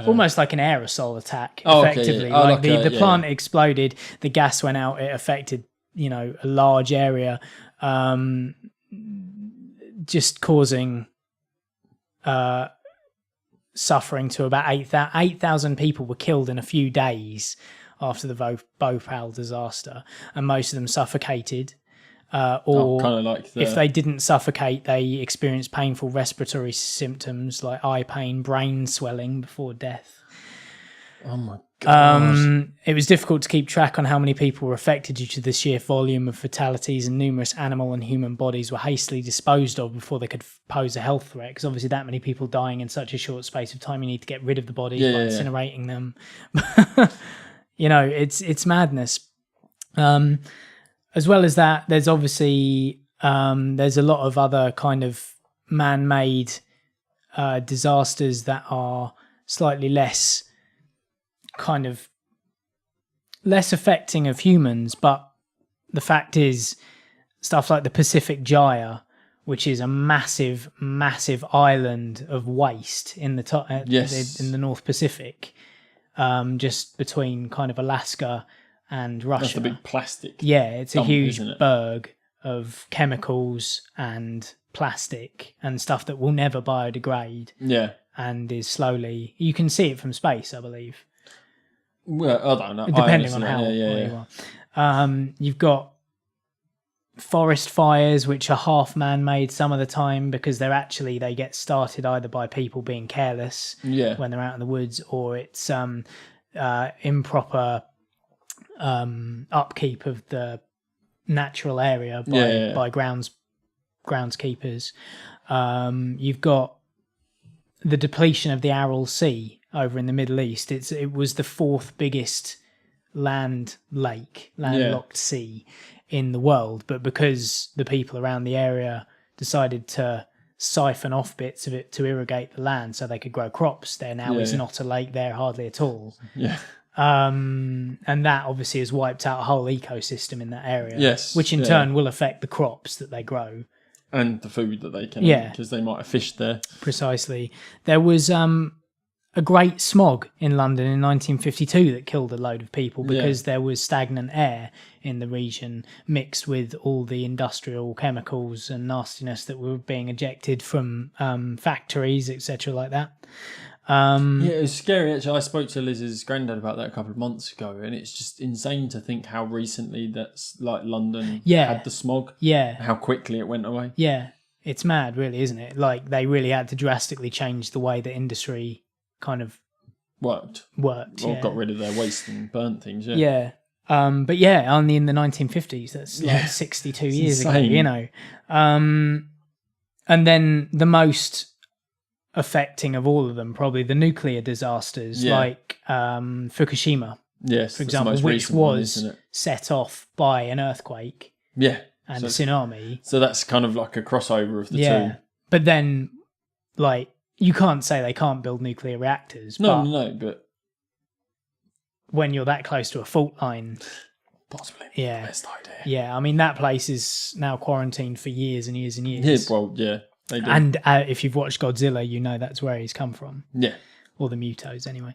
almost like an aerosol attack, effectively. Yeah. Like the plant exploded, the gas went out, it affected, a large area, just causing suffering to about 8,000 people were killed in a few days after the Bhopal disaster, and most of them suffocated. Or kind of like if they didn't suffocate, they experienced painful respiratory symptoms like eye pain, brain swelling before death. Oh my God. It was difficult to keep track on how many people were affected due to the sheer volume of fatalities, and numerous animal and human bodies were hastily disposed of before they could pose a health threat, because obviously that many people dying in such a short space of time, you need to get rid of the bodies by incinerating them. It's madness. As well as that, there's obviously there's a lot of other kind of man-made disasters that are slightly less affecting of humans, but the fact is stuff like the Pacific Gyre, which is a massive island of waste in the in the North Pacific, just between kind of Alaska and Russia. That's a big plastic. Yeah, it's dump, a huge berg of chemicals and plastic and stuff that will never biodegrade. Yeah. And is slowly, you can see it from space, I believe. Well, I don't know. Depending on how you are. You've got forest fires, which are half man-made some of the time, because they get started either by people being careless when they're out in the woods, or it's improper upkeep of the natural area by groundskeepers. You've got the depletion of the Aral Sea over in the Middle East. It was the fourth biggest landlocked sea in the world, but because the people around the area decided to siphon off bits of it to irrigate the land so they could grow crops, there now is not a lake there hardly at all. Yeah. And that obviously has wiped out a whole ecosystem in that area, which in turn will affect the crops that they grow. And the food that they can eat, because they might have fished there. Precisely. There was a great smog in London in 1952 that killed a load of people because there was stagnant air in the region mixed with all the industrial chemicals and nastiness that were being ejected from factories, etc. like that. It was scary actually. I spoke to Liz's granddad about that a couple of months ago, and it's just insane to think how recently that's like London had the smog. Yeah. How quickly it went away. Yeah. It's mad, really, isn't it? Like they really had to drastically change the way the industry kind of worked. Or got rid of their waste and burnt things. But only in the 1950s. That's like 62 years ago, and then the most affecting of all of them, probably the nuclear disasters, like Fukushima, for example, which was set off by an earthquake and a tsunami. So that's kind of like a crossover of the two. But then, like, you can't say they can't build nuclear reactors. But when you're that close to a fault line, possibly yeah, the best idea. Yeah, I mean that place is now quarantined for years and years and years. Yeah, well, yeah, they do. And if you've watched Godzilla, you know that's where he's come from. Yeah. Or the Mutos, anyway.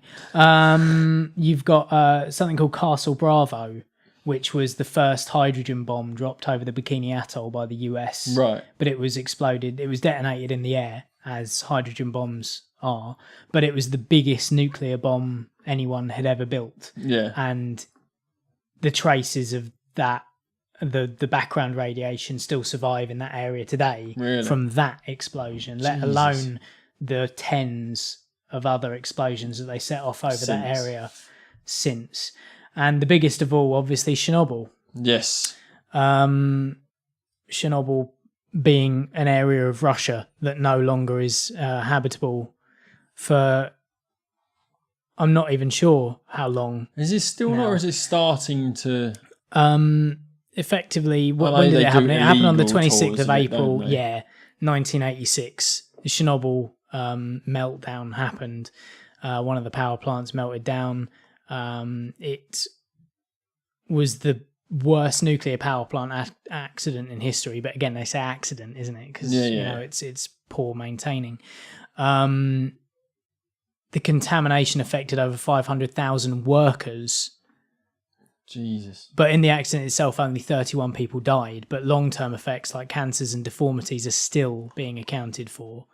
You've got something called Castle Bravo, which was the first hydrogen bomb dropped over the Bikini Atoll by the US. Right. But it was exploded. It was detonated in the air, as hydrogen bombs are. But it was the biggest nuclear bomb anyone had ever built. Yeah. And the traces of that, the background radiation still survive in that area today from that explosion, let alone the tens of other explosions that they set off over that area since. And the biggest of all, obviously, Chernobyl. Yes. Chernobyl being an area of Russia that no longer is habitable for, I'm not even sure how long. Is this still not, or is it starting to... Effectively, when did it happen? It happened on the 26th of April, 1986. The Chernobyl meltdown happened. One of the power plants melted down. It was the worst nuclear power plant accident in history. But again, they say accident, isn't it? Because you know it's poor maintaining. The contamination affected over 500,000 workers. Jesus. But in the accident itself, only 31 people died. But long-term effects like cancers and deformities are still being accounted for.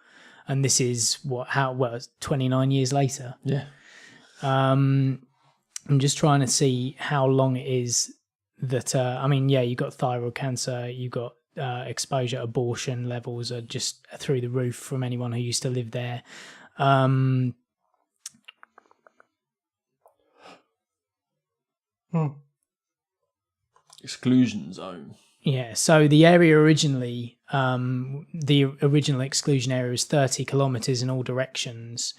And this is 29 years later. Yeah. I'm just trying to see how long it is that, you got thyroid cancer, you got exposure, abortion levels are just through the roof from anyone who used to live there. Exclusion zone. Yeah, so the area originally, the original exclusion area is 30 kilometres in all directions.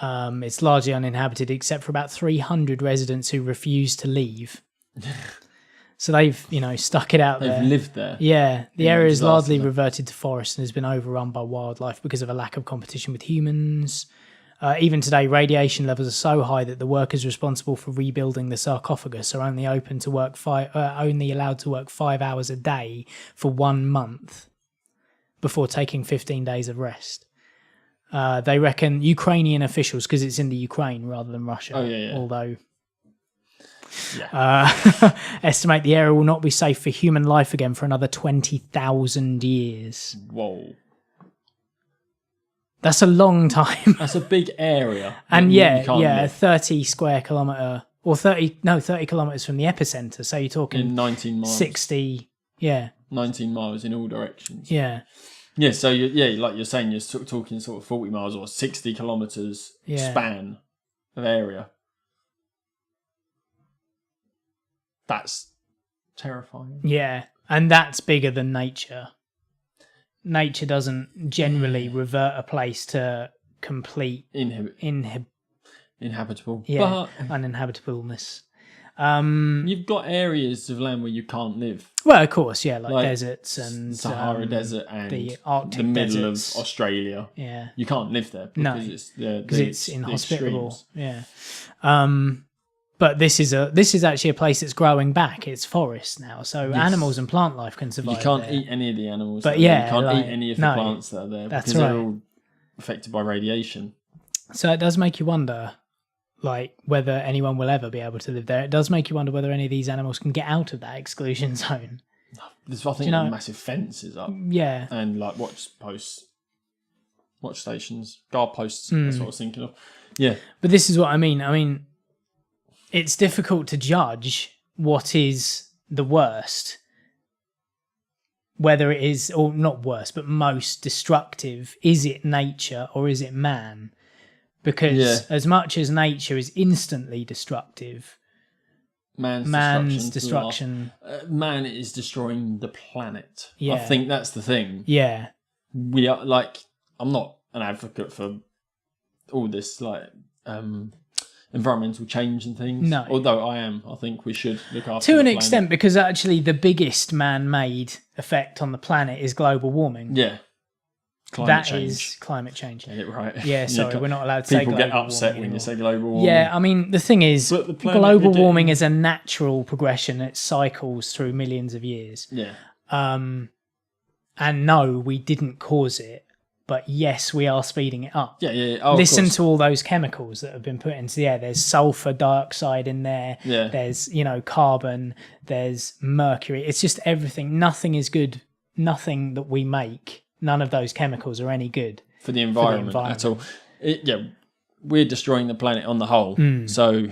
It's largely uninhabited except for about 300 residents who refuse to leave. So they've, stuck it out there. They've lived there. Yeah, the area is largely reverted to forest and has been overrun by wildlife because of a lack of competition with humans. Even today, radiation levels are so high that the workers responsible for rebuilding the sarcophagus are only allowed to work 5 hours a day for 1 month before taking 15 days of rest. They reckon Ukrainian officials, because it's in the Ukraine rather than Russia, although estimate the area will not be safe for human life again for another 20,000 years. Whoa. That's a long time. That's a big area. And 30 square kilometre, or 30 kilometres from the epicenter. So you're talking in 19 miles. 60, 19 miles in all directions. Yeah. Yeah, so like you're saying, you're talking sort of 40 miles or 60 kilometres span of area. That's terrifying. Yeah, and that's bigger than nature. Nature doesn't generally revert a place to complete inhabitable. Yeah, uninhabitableness. You've got areas of land where you can't live. Well, of course, like deserts and Sahara Desert and the Arctic the middle deserts of Australia. Yeah, you can't live there because it's inhospitable. Yeah. But this is actually a place that's growing back. It's forest now, so animals and plant life can survive. You can't there. eat any of the animals. But you can't eat any of the plants that are there because they're all affected by radiation. So it does make you wonder, whether anyone will ever be able to live there. It does make you wonder whether any of these animals can get out of that exclusion zone. There's, I think, massive fences up. Yeah, and watch stations, guard posts. That's what I was thinking of. Yeah, but this is what I mean. I mean, it's difficult to judge what is the worst, whether it is, or not worst, but most destructive. Is it nature or is it man? Because as much as nature is instantly destructive, man's destruction. Man is destroying the planet. Yeah. I think that's the thing. Yeah. We are I'm not an advocate for all this environmental change and things. No. Although I am. I think we should look after to an planet. extent, because actually the biggest man-made effect on the planet is global warming. Yeah. climate That change. is climate change. Get it right. Yeah, sorry, we're not allowed to say People global get upset warming when you anymore. say global warming. Yeah, I mean, the thing is, But the planet global we're warming getting- is a natural progression. It cycles through millions of years. Yeah. And no, we didn't cause it, but yes, we are speeding it up. Yeah. Oh, of Listen course. to all those chemicals that have been put into the air. There's sulfur dioxide in there. Yeah. There's, carbon. There's mercury. It's just everything. Nothing is good. Nothing that we make, none of those chemicals are any good. for the environment at all. We're destroying the planet on the whole. So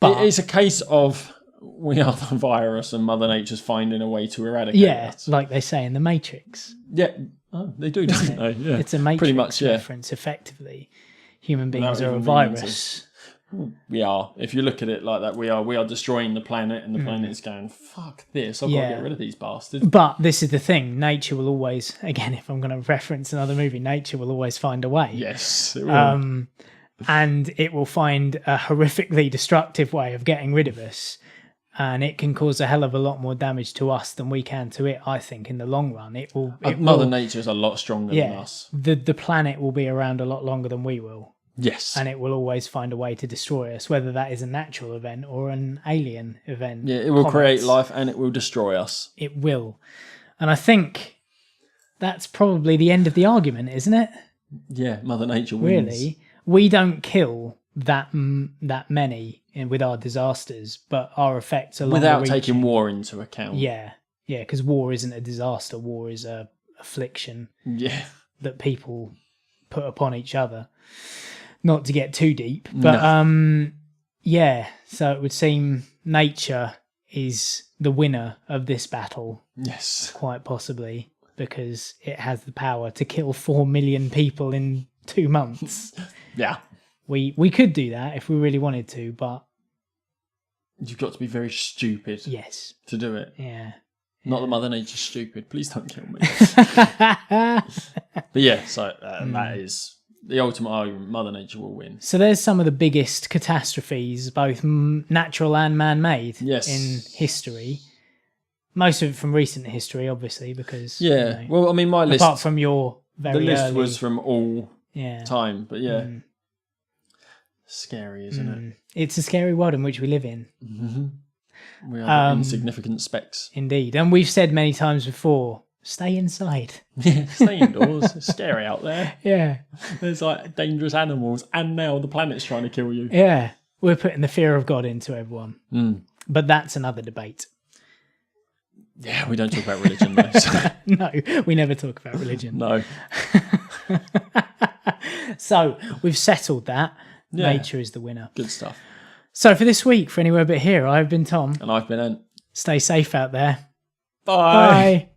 it's a case of we are the virus and Mother Nature's finding a way to eradicate us. Like they say in The Matrix. Yeah. Oh, they do, don't they? Yeah. It's a Matrix Pretty much, yeah. reference, effectively. Human beings Without are a even meaning to. virus. We are. If you look at it like that, we are destroying the planet, and the planet is going, fuck this, I've got to get rid of these bastards. But this is the thing. Nature will always, again, if I'm going to reference another movie, nature will always find a way. Yes, it will. And it will find a horrifically destructive way of getting rid of us. And it can cause a hell of a lot more damage to us than we can to it, I think, in the long run. Mother Nature is a lot stronger than us. The planet will be around a lot longer than we will. Yes. And it will always find a way to destroy us, whether that is a natural event or an alien event. Yeah, it will create Comets. life and it will destroy us. It will. And I think that's probably the end of the argument, isn't it? Yeah, Mother Nature wins. Really? We don't kill that many with our disasters, but our effects are Without longer taking reaching. war into account. Yeah, because war isn't a disaster. War is a affliction Yeah. that people put upon each other. Not to get too deep, but so it would seem nature is the winner of this battle, Yes. quite possibly, because it has the power to kill 4 million people in 2 months. Yeah. We could do that if we really wanted to, but You've got to be very stupid yes, to do it. yeah. Not that Mother Nature's stupid. Please don't kill me. But yeah, so that is the ultimate argument. Mother Nature will win. So there's some of the biggest catastrophes, both natural and man-made, Yes. in history. Most of it from recent history, obviously, because Yeah. Well, I mean, my list. apart from your very the list early, was from all yeah. time, but yeah, scary, isn't It's a scary world in which we live in, it? We are the insignificant specks. indeed. And we've said many times before, stay inside. Yeah, stay indoors. It's scary out there. Yeah, There's like dangerous animals, and now the planet's trying to kill you. yeah. We're putting the fear of God into everyone. But that's another debate. Yeah, we don't talk about religion though. So. No, we never talk about religion. No. So we've settled that. Yeah. Nature is the winner. Good stuff. So for this week, for Anywhere But Here, I've been Tom. And I've been Ant. Stay safe out there. Bye. Bye.